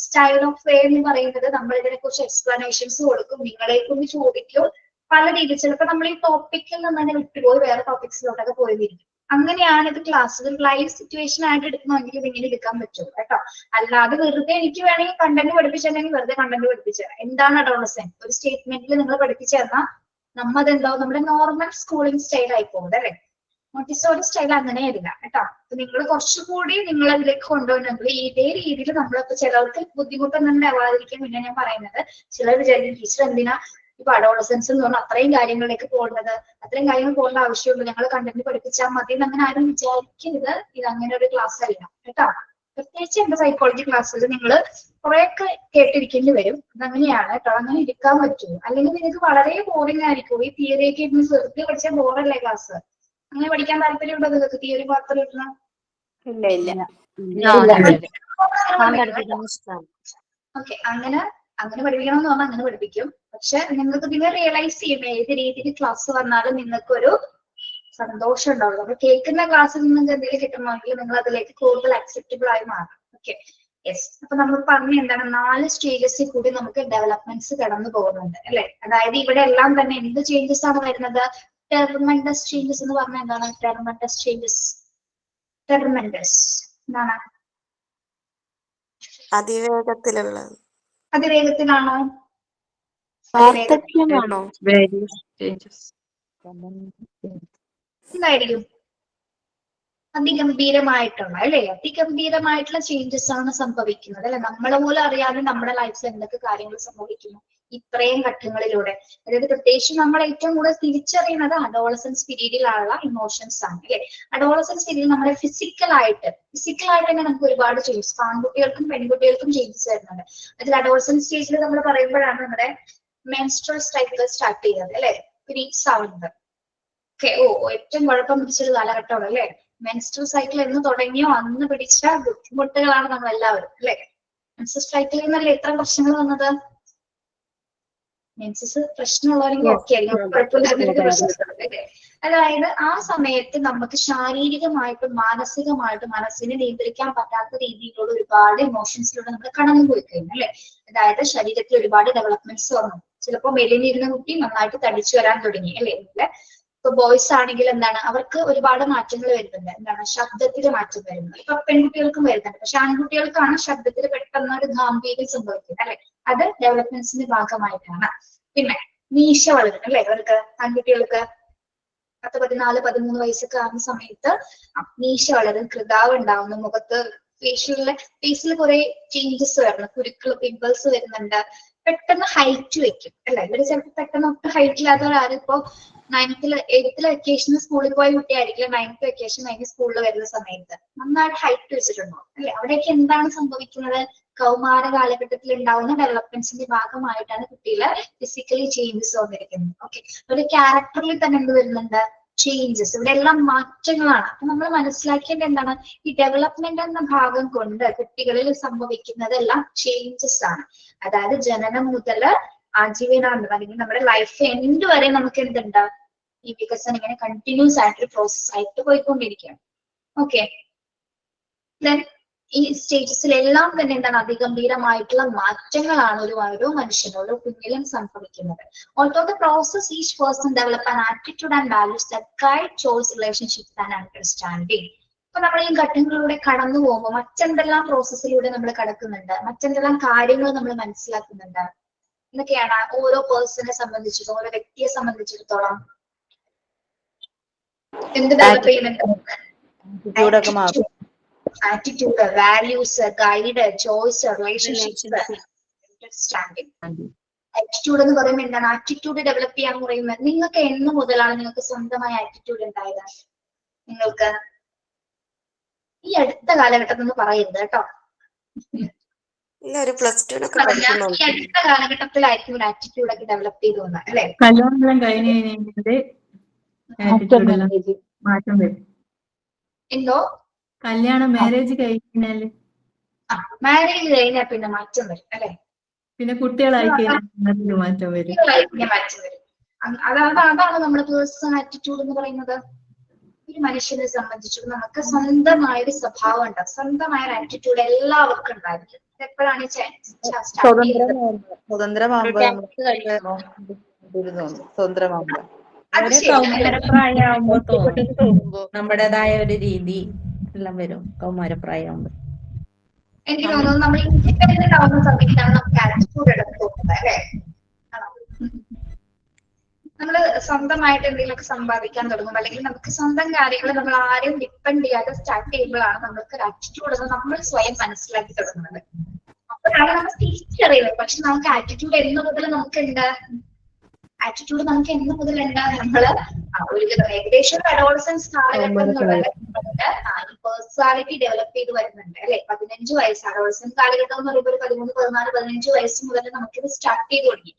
സ്റ്റൈൽ ഓഫ് വേ എന്ന് പറയുന്നത് നമ്മൾ ഇതിനെ കുറിച്ച് എക്സ്പ്ലനേഷൻസ് കൊടുക്കും, നിങ്ങളെ കൊണ്ട് ചോദിക്കും, പല രീതിയിൽ. ചിലപ്പോൾ നമ്മൾ ഈ ടോപ്പിക്കിൽ നിന്ന് തന്നെ വിട്ടുപോയി വേറെ ടോപ്പിക്സിലോട്ടൊക്കെ പോയിരിക്കും. അങ്ങനെയാണ് ഇത് ക്ലാസ് ലൈവ് സിറ്റുവേഷൻ ആയിട്ട് എടുക്കണമെങ്കിൽ ഇത് ഇങ്ങനെ എടുക്കാൻ പറ്റും കേട്ടോ. അല്ലാതെ വെറുതെ എനിക്ക് വേണമെങ്കിൽ കണ്ടന്റ് പഠിപ്പിച്ചിട്ടുണ്ടെങ്കിൽ വെറുതെ കണ്ടന്റ് പഠിപ്പിച്ചു എന്താണ് അഡോളസെന്റ് ഒരു സ്റ്റേറ്റ്മെന്റിൽ നിങ്ങൾ പഠിപ്പിച്ചു തന്നാൽ നമ്മതെന്താവും നമ്മുടെ നോർമൽ സ്കൂളിംഗ് സ്റ്റൈൽ ആയി പോകുന്നത് അല്ലെ. മോണ്ടിസോറി സ്റ്റൈൽ അങ്ങനെയല്ല കേട്ടോ. അപ്പൊ നിങ്ങൾ കുറച്ചുകൂടി നിങ്ങൾ അതിലേക്ക് കൊണ്ടുപോകണമെങ്കിൽ ഇതേ രീതിയിൽ നമ്മളിപ്പോ ചിലർക്ക് ബുദ്ധിമുട്ടൊന്നും ഉണ്ടാവാതിരിക്കും. പിന്നെ ഞാൻ പറയുന്നത് ചിലർ വിചാരിക്കും ടീച്ചർ എന്തിനാ ഇപ്പൊ അഡോളസൻസ് എന്ന് പറഞ്ഞാൽ അത്രയും കാര്യങ്ങളിലേക്ക് പോകുന്നത്, അത്രയും കാര്യങ്ങൾ പോകേണ്ട ആവശ്യമുള്ളൂ, ഞങ്ങൾ കണ്ടന്റ് പഠിപ്പിച്ചാൽ മതി എന്ന് അങ്ങനെ ആരും വിചാരിക്കരുത്. ഇത് അങ്ങനെ ഒരു ക്ലാസ് അല്ല കേട്ടോ. പ്രത്യേകിച്ച് എന്റെ സൈക്കോളജി ക്ലാസ്സിൽ നിങ്ങൾ കുറെയൊക്കെ കേട്ടിരിക്കേണ്ടി വരും. അതങ്ങനെയാണ് കേട്ടോ. അങ്ങനെ ഇരിക്കാൻ പറ്റുമോ? അല്ലെങ്കിൽ നിങ്ങൾക്ക് വളരെ ബോറിംഗ് ആയിരിക്കും. ഈ തിയറിയൊക്കെ ഇരുന്ന് വെറുതെ പഠിച്ചാൽ ബോറല്ലേ ക്ലാസ്. അങ്ങനെ പഠിക്കാൻ താല്പര്യമുണ്ടോ നിങ്ങൾക്ക്? തിയറി മാത്രം ഇരുന്ന് ഓക്കെ, അങ്ങനെ പഠിപ്പിക്കണം എന്ന് പറഞ്ഞാൽ അങ്ങനെ പഠിപ്പിക്കും. പക്ഷെ നിങ്ങൾക്ക് പിന്നെ റിയലൈസ് ചെയ്യും ഏത് രീതിയിൽ ക്ലാസ് വന്നാലും നിങ്ങൾക്കൊരു സന്തോഷം ഉണ്ടാവുള്ളൂ. അപ്പൊ കേൾക്കുന്ന ക്ലാസ്സിൽ നിങ്ങൾക്ക് എന്തെങ്കിലും കിട്ടണമെങ്കിൽ നിങ്ങൾ അതിലേക്ക് കൂടുതൽ അക്സെപ്റ്റബിൾ ആയി മാറും. Okay, yes. അപ്പൊ നമ്മൾ പറഞ്ഞ എന്താണ് 4 സ്റ്റേജസിൽ കൂടി നമുക്ക് ഡെവലപ്മെന്റ്സ് കടന്നു പോകുന്നുണ്ട് അല്ലെ. അതായത് ഇവിടെ എല്ലാം തന്നെ എന്ത് ചേഞ്ചസ് ആണ് വരുന്നത്? ടെർമെൻഡസ് ചേഞ്ചസ് എന്ന് പറഞ്ഞാൽ എന്താണ്? ടെർമെൻഡസ് ചേഞ്ചസ്, ടെർമെൻഡസ് എന്താണ്? അതിവേഗത്തിലാണോ? എന്തായിരിക്കും? അതിഗംഭീരമായിട്ടുള്ള അല്ലെ, അതിഗംഭീരമായിട്ടുള്ള ചേഞ്ചസ് ആണ് സംഭവിക്കുന്നത് അല്ലെ. നമ്മളെ പോലും അറിയാതെ നമ്മുടെ ലൈഫിൽ എന്തൊക്കെ കാര്യങ്ങൾ സംഭവിക്കുന്നു ഇത്രയും ഘട്ടങ്ങളിലൂടെ. അതായത് പ്രത്യേകിച്ച് നമ്മൾ ഏറ്റവും കൂടുതൽ തിരിച്ചറിയുന്നത് അഡോളസൻസ് പീരീഡിലുള്ള ഇമോഷൻസ് ആണ് അല്ലെ. അഡോളസൻസ് പീരീഡിൽ നമ്മുടെ ഫിസിക്കലായിട്ട് തന്നെ നമുക്ക് ഒരുപാട് ചേഞ്ചസ്, ആൺകുട്ടികൾക്കും പെൺകുട്ടികൾക്കും ചേഞ്ചസ് വരുന്നുണ്ട്. അതിൽ അഡോളസൻസ് സ്റ്റേജിൽ നമ്മൾ പറയുമ്പോഴാണ് നമ്മുടെ മെൻസ്ട്രൽ സൈക്കിൾ സ്റ്റാർട്ട് ചെയ്യുന്നത് അല്ലെ, പീരീഡ്സ് ആവുന്നത്. ഓക്കെ, ഏറ്റവും കുഴപ്പം പിടിച്ചൊരു കാലഘട്ടമാണ് അല്ലെ. മെൻസ്ട്രൽ സൈക്കിൾ എന്ന് തുടങ്ങിയോ അന്ന് പിടിച്ച ബുദ്ധിമുട്ടുകളാണ് നമ്മൾ എല്ലാവരും അല്ലെ. മെൻസ്ട്രൽ സൈക്കിളിൽ നിന്നല്ലേ എത്ര പ്രശ്നങ്ങൾ വന്നത്? മെൻസസ് പ്രശ്നമുള്ളവരെങ്കിൽ ഓക്കെ ആയിരിക്കും, കുഴപ്പമില്ലാത്ത പ്രശ്നങ്ങൾ. അതായത് ആ സമയത്ത് നമുക്ക് ശാരീരികമായിട്ടും മാനസികമായിട്ടും മനസ്സിനെ നിയന്ത്രിക്കാൻ പറ്റാത്ത രീതിയിലുള്ള ഒരുപാട് ഇമോഷൻസിലൂടെ നമ്മൾ കടന്നു പോയി കഴിഞ്ഞു അല്ലെ. അതായത് ശരീരത്തിൽ ഒരുപാട് ഡെവലപ്മെന്റ്സ് വന്നു. ചിലപ്പോൾ മെലിഞ്ഞിരുന്ന കുട്ടി നന്നായിട്ട് തടിച്ചു വരാൻ തുടങ്ങി അല്ലെ. ഇപ്പൊ ബോയ്സ് ആണെങ്കിൽ എന്താണ്, അവർക്ക് ഒരുപാട് മാറ്റങ്ങൾ വരുന്നുണ്ട്. എന്താണ്, ശബ്ദത്തിൽ മാറ്റം വരുന്നത്. ഇപ്പൊ പെൺകുട്ടികൾക്കും വരുന്നുണ്ട്. പക്ഷെ ആൺകുട്ടികൾക്കാണ് ശബ്ദത്തിൽ പെട്ടെന്ന് ഒരു ഗാംഭീര്യം സംഭവിക്കുന്നത് അല്ലെ. അത് ഡെവലപ്മെന്റ്സിന്റെ ഭാഗമായിട്ടാണ്. പിന്നെ മീശ വളരും അല്ലെ. അവർക്ക് ആൺകുട്ടികൾക്ക് 10, 14, 13 വയസ്സൊക്കെ ആകുന്ന സമയത്ത് മീശ വളരും, കൃതാവ് ഉണ്ടാവുന്നു, മുഖത്ത് ഫേസിൽ കുറെ ചേഞ്ചസ് വരണം, കുരുക്കൾ, പിമ്പിൾസ് വരുന്നുണ്ട്. പെട്ടെന്ന് ഹൈറ്റ് വെക്കും അല്ലെ. ഇവര് ചിലപ്പോൾ പെട്ടെന്ന് ഒട്ടും ഹൈറ്റ് ഇല്ലാത്തവരാരും ഇപ്പോ 9th 8th വെക്കേഷന് സ്കൂളിൽ പോയ കുട്ടിയായിരിക്കില്ല 9th വെക്കേഷൻ കഴിഞ്ഞ് സ്കൂളിൽ വരുന്ന സമയത്ത് നന്നായിട്ട് ഹൈറ്റ് വെച്ചിട്ടുണ്ടോ അല്ലെ. അവിടെയൊക്കെ എന്താണ് സംഭവിക്കുന്നത്? കൗമാര കാലഘട്ടത്തിൽ ഉണ്ടാവുന്ന ഡെവലപ്മെന്റ്സിന്റെ ഭാഗമായിട്ടാണ് കുട്ടികളെ ഫിസിക്കലി ചേഞ്ചസ് വന്നിരിക്കുന്നത്. ഓക്കെ, ഒരു ക്യാരക്ടറിൽ തന്നെ എന്ത് വരുന്നുണ്ട്? ചേഞ്ചസ്. ഇവിടെ എല്ലാം മാറ്റങ്ങളാണ്. അപ്പൊ നമ്മൾ മനസ്സിലാക്കേണ്ടത് എന്താണ്? ഈ ഡെവലപ്മെന്റ് എന്ന ഭാഗം കൊണ്ട് കുട്ടികളിൽ സംഭവിക്കുന്നതെല്ലാം ചേഞ്ചസ് ആണ്. അതായത് ജനനം മുതൽ ആജീവനാന്തം അല്ലെങ്കിൽ നമ്മുടെ ലൈഫ് എൻഡ് വരെ നമുക്ക് എന്തുണ്ട്? ഈ വികസനം ഇങ്ങനെ കണ്ടിന്യൂസ് ആയിട്ടൊരു പ്രോസസ് ആയിട്ട് പോയിക്കൊണ്ടിരിക്കുകയാണ്. ഓക്കെ, ദെൻ ഈ സ്റ്റേജസിലെല്ലാം തന്നെ എന്താണ്? അതിഗംഭീരമായിട്ടുള്ള മാറ്റങ്ങളാണ് ഓരോ മനുഷ്യനും ഓരോ കുഞ്ഞിലും സംഭവിക്കുന്നത്. Also the process each person develop an attitude and values that guide choice relationships and understanding. അപ്പൊ നമ്മൾ ഈ ഘട്ടങ്ങളിലൂടെ കടന്നു പോകുമ്പോൾ മറ്റെന്തെല്ലാം പ്രോസസ്സിലൂടെ നമ്മൾ കടക്കുന്നുണ്ട്, മറ്റെന്തെല്ലാം കാര്യങ്ങൾ നമ്മൾ മനസ്സിലാക്കുന്നുണ്ട് എന്നൊക്കെയാണ് ഓരോ പേഴ്സണെ സംബന്ധിച്ചിടത്തോളം, ഓരോ വ്യക്തിയെ സംബന്ധിച്ചിടത്തോളം എന്ത് ഡെവലപ്പ് ചെയ്യുന്നുണ്ട്? Attitude, values, guide, choice, relationships, understanding. Attitude എന്ന് പറയുമ്പോൾ എന്താണ്? ആറ്റിറ്റ്യൂഡ് ഡെവലപ്പ് ചെയ്യാന്ന് പറയുന്നത് നിങ്ങൾക്ക് എന്ന് മുതലാണ് നിങ്ങൾക്ക് സ്വന്തമായ ആറ്റിറ്റ്യൂഡ് ഉണ്ടായത്? നിങ്ങൾക്ക് ഈ അടുത്ത കാലഘട്ടത്തിൽ നിന്ന് പറയരുത് കേട്ടോ. ഇല്ല, ഒരു പ്ലസ് ടു ഈ അടുത്ത കാലഘട്ടത്തിലായിരിക്കും ഒരു ആറ്റിറ്റ്യൂഡ് ഒക്കെ ഡെവലപ്പ് ചെയ്തു വന്നത് അല്ലെ? കല്യാണം കഴിഞ്ഞ് കഴിഞ്ഞാൽ ആറ്റിറ്റ്യൂഡെല്ലാം മാറ്റം വരും. എന്തോ? കല്യാണം മാരേജ് കഴിഞ്ഞാല് മാരേജ് കഴിഞ്ഞാൽ പിന്നെ മാറ്റം വരും അല്ലെ? പിന്നെ കുട്ടികളായി കഴിഞ്ഞാൽ മാറ്റം വരും. മാറ്റം വരും. അതാണ് നമ്മുടെ പേഴ്സണൽ ആറ്റിറ്റ്യൂഡ് എന്ന് പറയുന്നത്. ഒരു മനുഷ്യനെ സംബന്ധിച്ചിട്ട് നമുക്ക് സ്വന്തമായ ഒരു സ്വഭാവം ഉണ്ടാവും, സ്വന്തമായ ഒരു ആറ്റിറ്റ്യൂഡ് എല്ലാവർക്കും ഉണ്ടായിരിക്കും. എപ്പോഴാണ് കൗമാരപ്രായമാകുമ്പോ തോന്നും നമ്മുടേതായ ഒരു രീതി എല്ലാം വരും. കൗമാരപ്രായമാകുമ്പോ എനിക്ക് തോന്നുന്നു നമ്മൾ ഇൻഡിപെൻഡന്റ് ആവുന്ന സമയത്താണ് നമുക്ക് ആറ്റിറ്റ്യൂഡ് എടുത്ത് തോന്നുന്നത് അല്ലെ? നമ്മള് സ്വന്തമായിട്ട് എന്തെങ്കിലുമൊക്കെ സമ്പാദിക്കാൻ തുടങ്ങും, അല്ലെങ്കിൽ നമുക്ക് സ്വന്തം കാര്യങ്ങൾ നമ്മൾ ആരെയും ഡിപ്പെൻഡ് ചെയ്യാതെ സ്റ്റാർട്ട് ചെയ്യുമ്പോഴാണ് നമുക്ക് ഒരു ആറ്റിറ്റ്യൂഡ് നമ്മൾ സ്വയം മനസ്സിലാക്കി തുടങ്ങുന്നത്. അപ്പോഴാണ് നമ്മൾ തിരിച്ചറിയുന്നത്. പക്ഷെ നമുക്ക് ആറ്റിറ്റ്യൂഡ് എന്ന് മുതൽ നമുക്കുണ്ട്? ആറ്റിറ്റ്യൂഡ് നമുക്ക് എന്ന് മുതലുണ്ട്? നമ്മള് ഒരു ഏകദേശം ഒരു അഡോളസൻസ് കാലഘട്ടം തൊട്ട് ഈ പേഴ്സണാലിറ്റി ഡെവലപ്പ് ചെയ്ത് വരുന്നുണ്ട് അല്ലെ? 15 വയസ്സ് അഡോളസൻസ് കാലഘട്ടം എന്ന് പറയുമ്പോൾ 13, 14, 15 വയസ്സ് മുതൽ നമുക്കിത് സ്റ്റാർട്ട് ചെയ്ത് തുടങ്ങി.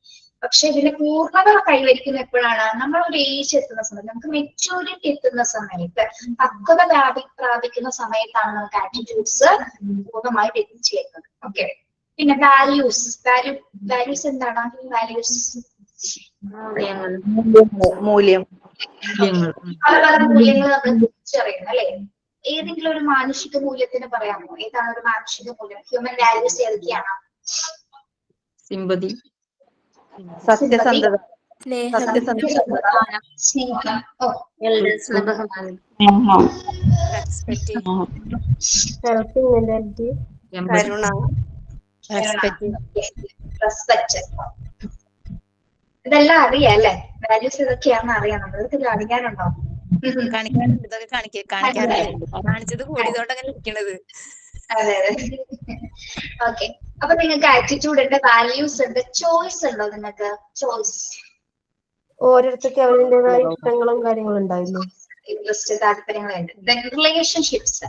പക്ഷെ ഇതിന്റെ പൂർണ്ണത കൈവരിക്കുന്ന എപ്പോഴാണ്? നമ്മൾ ഒരു ഏജ് എത്തുന്ന സമയത്ത്, നമുക്ക് മെച്യൂരിറ്റി എത്തുന്ന സമയത്ത്, പക്വത പ്രാപിക്കുന്ന സമയത്താണ് നമുക്ക് ആറ്റിറ്റ്യൂഡ്സ് പൂർണ്ണമായിട്ട് എത്തിച്ചേരുന്നത്. ഓക്കെ, പിന്നെ വാല്യൂസ്. വാല്യൂസ് എന്താണ്? വാല്യൂസ് മൂല്യം, പല പല മൂല്യങ്ങൾ നമ്മൾ തിരിച്ചറിയുന്നു അല്ലെ? ഏതെങ്കിലും ഒരു മാനുഷിക മൂല്യത്തിന് പറയാമോ? ഏതാണ് ഒരു മാനുഷിക മൂല്യം? ഹ്യൂമൻ വാല്യൂസ് ഏതൊക്കെയാണ്? സിമ്പതി, സത്യസന്ധത, സ്നേഹം, കരുണ, റെസ്പെക്ട്. ഇതെല്ലാം അറിയാം അല്ലെ? വാല്യൂസ് ഇതൊക്കെയാണെന്ന് അറിയാം. നമ്മൾക്ക് ഇത് അറിയാനുണ്ടോ? അതെ അതെ. ഓക്കെ, അപ്പൊ നിങ്ങൾക്ക് ആറ്റിറ്റ്യൂഡ് ഉണ്ട്, വാല്യൂസ് ഉണ്ട്, ചോയ്സ് ഉണ്ടോ നിങ്ങൾക്ക്? ചോയ്സ് ഓരോരുത്തർക്ക് അവരുടേതായ ഇഷ്ടങ്ങളും കാര്യങ്ങളും ഉണ്ടാവില്ലേ? ഇൻട്രസ്റ്റ്, താല്പര്യങ്ങളുണ്ട്. റിലേഷൻഷിപ്സ്.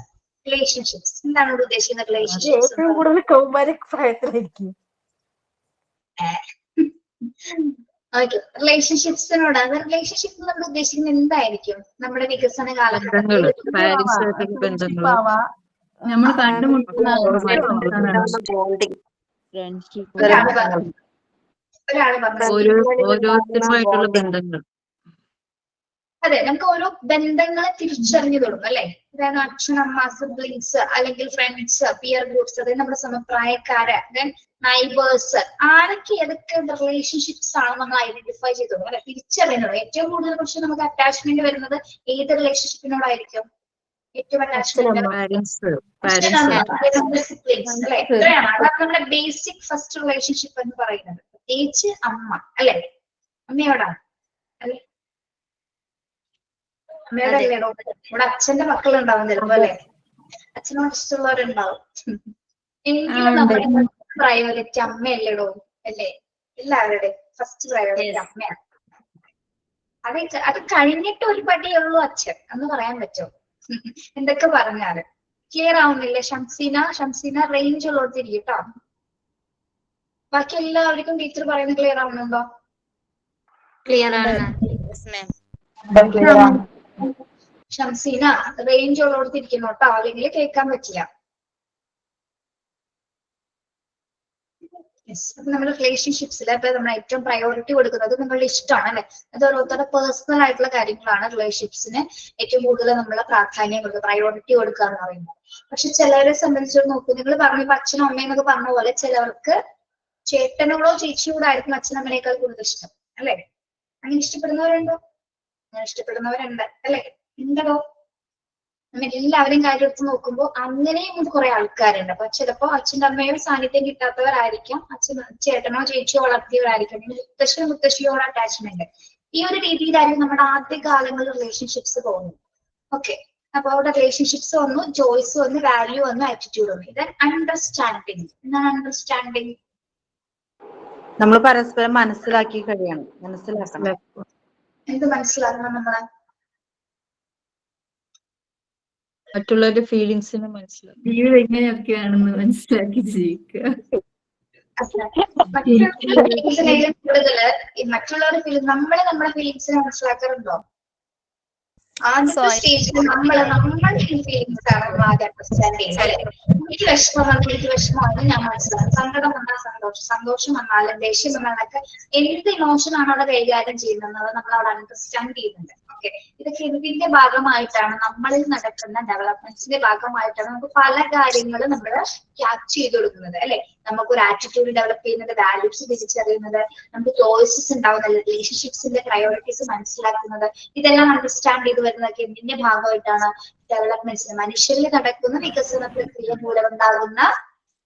റിലേഷൻഷിപ്സ് എന്താണ് ഇവിടെ ഉദ്ദേശിക്കുന്നത്? റിലേഷൻഷിപ്സ് ഏറ്റവും കൂടുതൽ കൗമാര പ്രായത്തിലായിരിക്കും. ഓക്കെ, റിലേഷൻഷിപ്സിനോട് റിലേഷൻഷിപ്പ് നമ്മൾ ഉദ്ദേശിക്കുന്നത് എന്തായിരിക്കും? നമ്മുടെ വികസന കാലഘട്ടത്തിൽ നമ്മൾ കണ്ടുമുട്ടുന്ന ഒരാള് പറഞ്ഞു ഓരോരുത്തരുമായിട്ടുള്ള ബന്ധങ്ങൾ. അതെ, നമുക്ക് ഓരോ ബന്ധങ്ങളെ തിരിച്ചറിഞ്ഞു തുടങ്ങും അല്ലെ? അതായത് അച്ഛൻ, അമ്മ, സിബ്ലിങ്സ്, അല്ലെങ്കിൽ ഫ്രണ്ട്സ്, പിയർ ഗ്രൂപ്പ്സ്, അതായത് നമ്മുടെ സമപ്രായക്കാര്, ദെൻ നൈബേഴ്സ്, ആരൊക്കെ ഏതൊക്കെ റിലേഷൻഷിപ്സ് ആണ് നമ്മൾ ഐഡന്റിഫൈ ചെയ്തു അല്ലെ? തിരിച്ചറിയുന്നത്. ഏറ്റവും കൂടുതൽ പക്ഷെ നമുക്ക് അറ്റാച്ച്മെന്റ് വരുന്നത് ഏത് റിലേഷൻഷിപ്പിനോടായിരിക്കും? ഏറ്റവും അറ്റാച്ച്മെന്റ് സിബ്ലിങ്സ് അല്ലെ? ഇത്രയാണ്. അതാണ് നമ്മുടെ ബേസിക് ഫസ്റ്റ് റിലേഷൻഷിപ്പ് എന്ന് പറയുന്നത്. പ്രത്യേകിച്ച് അമ്മ അല്ലെ? അമ്മയോടാണ് അല്ലെ? അമ്മയുടെ അല്ലേടോ? ഇവിടെ അച്ഛന്റെ മക്കളുണ്ടാവും ചിലപ്പോ അല്ലെ? അച്ഛനോട് ഇഷ്ടമുള്ളവരുണ്ടാവും. എങ്കിലും നമ്മുടെ പ്രയോറിറ്റി അമ്മയല്ലേടോ അല്ലേ? എല്ലാവരുടെയും ഫസ്റ്റ് പ്രയോറിറ്റി അമ്മയാണ്. അത് കഴിഞ്ഞിട്ട് ഒരു പടിയേ ഉള്ളൂ അച്ഛൻ എന്ന് പറയാൻ പറ്റുമോ? എന്തൊക്കെ പറഞ്ഞാല് ക്ലിയർ ആവുന്നില്ലേ? ഷംസീന റേഞ്ച് ഉള്ളോടത്തിരിക്കും കേട്ടോ. ബാക്കി എല്ലാവർക്കും ടീച്ചർ പറയുന്നത് ക്ലിയർ ആവുന്നുണ്ടോ? ക്ലിയർ ആണ് Clear ആണ്. ഷംസീന റേഞ്ച് ഉള്ളോടത്തിരിക്കുന്നു കേട്ടോ, അല്ലെങ്കിൽ കേൾക്കാൻ പറ്റില്ല. നമ്മുടെ റിലേഷൻഷിപ്സിൽ ഇപ്പൊ നമ്മൾ ഏറ്റവും പ്രയോറിറ്റി കൊടുക്കുന്നത് നിങ്ങളുടെ ഇഷ്ടമാണ് അല്ലെ. അത് ഓരോരുത്തരുടെ പേഴ്സണൽ ആയിട്ടുള്ള കാര്യങ്ങളാണ്. റിലേഷൻഷിപ്സിന് ഏറ്റവും കൂടുതൽ നമ്മൾ പ്രാധാന്യം കൊടുക്കുക, പ്രയോറിറ്റി കൊടുക്കുക എന്ന് പറയുന്നത്. പക്ഷെ ചിലരെ സംബന്ധിച്ച് നോക്കൂ, നിങ്ങൾ പറഞ്ഞു അച്ഛനും അമ്മയും എന്നൊക്കെ പറഞ്ഞ പോലെ ചിലവർക്ക് ചേട്ടനോടോ ചേച്ചിയോടോ ആയിരിക്കും അച്ഛനമ്മനേക്കാൾ കൂടുതൽ ഇഷ്ടം അല്ലെ. അങ്ങനെ ഇഷ്ടപ്പെടുന്നവരുണ്ടോ? അങ്ങനെ ഇഷ്ടപ്പെടുന്നവരുണ്ട് അല്ലെ, ഉണ്ടോ? നമ്മൾ എല്ലാവരെയും കാര്യം എടുത്ത് നോക്കുമ്പോൾ അങ്ങനെയും കുറെ ആൾക്കാരുണ്ട്. അപ്പൊ ചിലപ്പോ അച്ഛൻ്റെ അമ്മയോ സാന്നിധ്യം കിട്ടാത്തവരായിരിക്കാം, ചേട്ടനോ ചേച്ചിയോ വളർത്തിയവരായിരിക്കും, മുത്തശ്ശനോ മുത്തശ്ശിയോട് അറ്റാച്ച്മെന്റ്. ഈ ഒരു രീതിയിലായിരിക്കും നമ്മുടെ ആദ്യ കാലങ്ങളിൽ റിലേഷൻഷിപ്സ് പോകുന്നത്. ഓക്കെ, അപ്പൊ അവിടെ റിലേഷൻഷിപ്സ് വന്നു, ചോയ്സ് വന്നു, വാല്യൂ വന്നു, ആറ്റിറ്റ്യൂഡ് വന്നു. ഇത് അണ്ടർസ്റ്റാൻഡിങ്. എന്താണ് അണ്ടർസ്റ്റാൻഡിങ്? നമ്മൾ പരസ്പരം മനസ്സിലാക്കി കഴിയണം, മനസ്സിലാക്കണം. എന്ത് മനസ്സിലാക്കണം? നമ്മളെ മറ്റുള്ളവരുടെ ഫീലിങ്സിനെ മനസ്സിലാക്കി ജീവിതം എങ്ങനെയൊക്കെയാണെന്ന് മനസ്സിലാക്കി ജീവിക്കുക. മറ്റുള്ളവരുടെ ഫീലിംഗ് നമ്മുടെ ഫീലിങ്സിനെ മനസ്സിലാക്കാറുണ്ടോ? ആദ്യത്തെ സ്റ്റേജിൽ നമ്മുടെ ഫീലിങ്സ് ആണ് നമ്മൾ ആദ്യം അണ്ടർസ്റ്റാൻഡ് ചെയ്യുന്നത് അല്ലെ. എനിക്ക് വിഷമം വന്നാൽ എനിക്ക് വിഷമമാണ് ഞാൻ മനസ്സിലാക്കും, സങ്കടം വന്നാൽ സന്തോഷം വന്നാലും ദേഷ്യം വന്നാലൊക്കെ എന്ത് ഇമോഷൻ ആണ് അവിടെ കൈകാര്യം ചെയ്യുന്നത് നമ്മൾ അവിടെ അണ്ടർസ്റ്റാൻഡ് ചെയ്യുന്നുണ്ട്. ഓക്കെ, ഇതൊക്കെ ഇതിന്റെ ഭാഗമായിട്ടാണ് നമ്മളിൽ നടക്കുന്ന ഡെവലപ്മെന്റ്സിന്റെ ഭാഗമായിട്ടാണ് നമുക്ക് പല കാര്യങ്ങളും നമ്മൾ ക്യാച്ച് ചെയ്ത് കൊടുക്കുന്നത് അല്ലെ. നമുക്കൊരു ആറ്റിറ്റ്യൂഡ് ഡെവലപ്പ് ചെയ്യുന്നത്, വാല്യൂസ് തിരിച്ചറിയുന്നത്, നമുക്ക് ചോയ്സസ് ഉണ്ടാവുന്നത്, റിലേഷൻഷിപ്സിന്റെ പ്രയോറിറ്റീസ് മനസ്സിലാക്കുന്നത്, ഇതെല്ലാം അണ്ടർസ്റ്റാൻഡ് ചെയ്ത് വരുന്നതൊക്കെ എന്തിന്റെ ഭാഗമായിട്ടാണ്? ഡെവലപ്മെന്റ്സിന്, മനുഷ്യരിൽ നടക്കുന്ന വികസന പ്രക്രിയ മൂലമുണ്ടാകുന്ന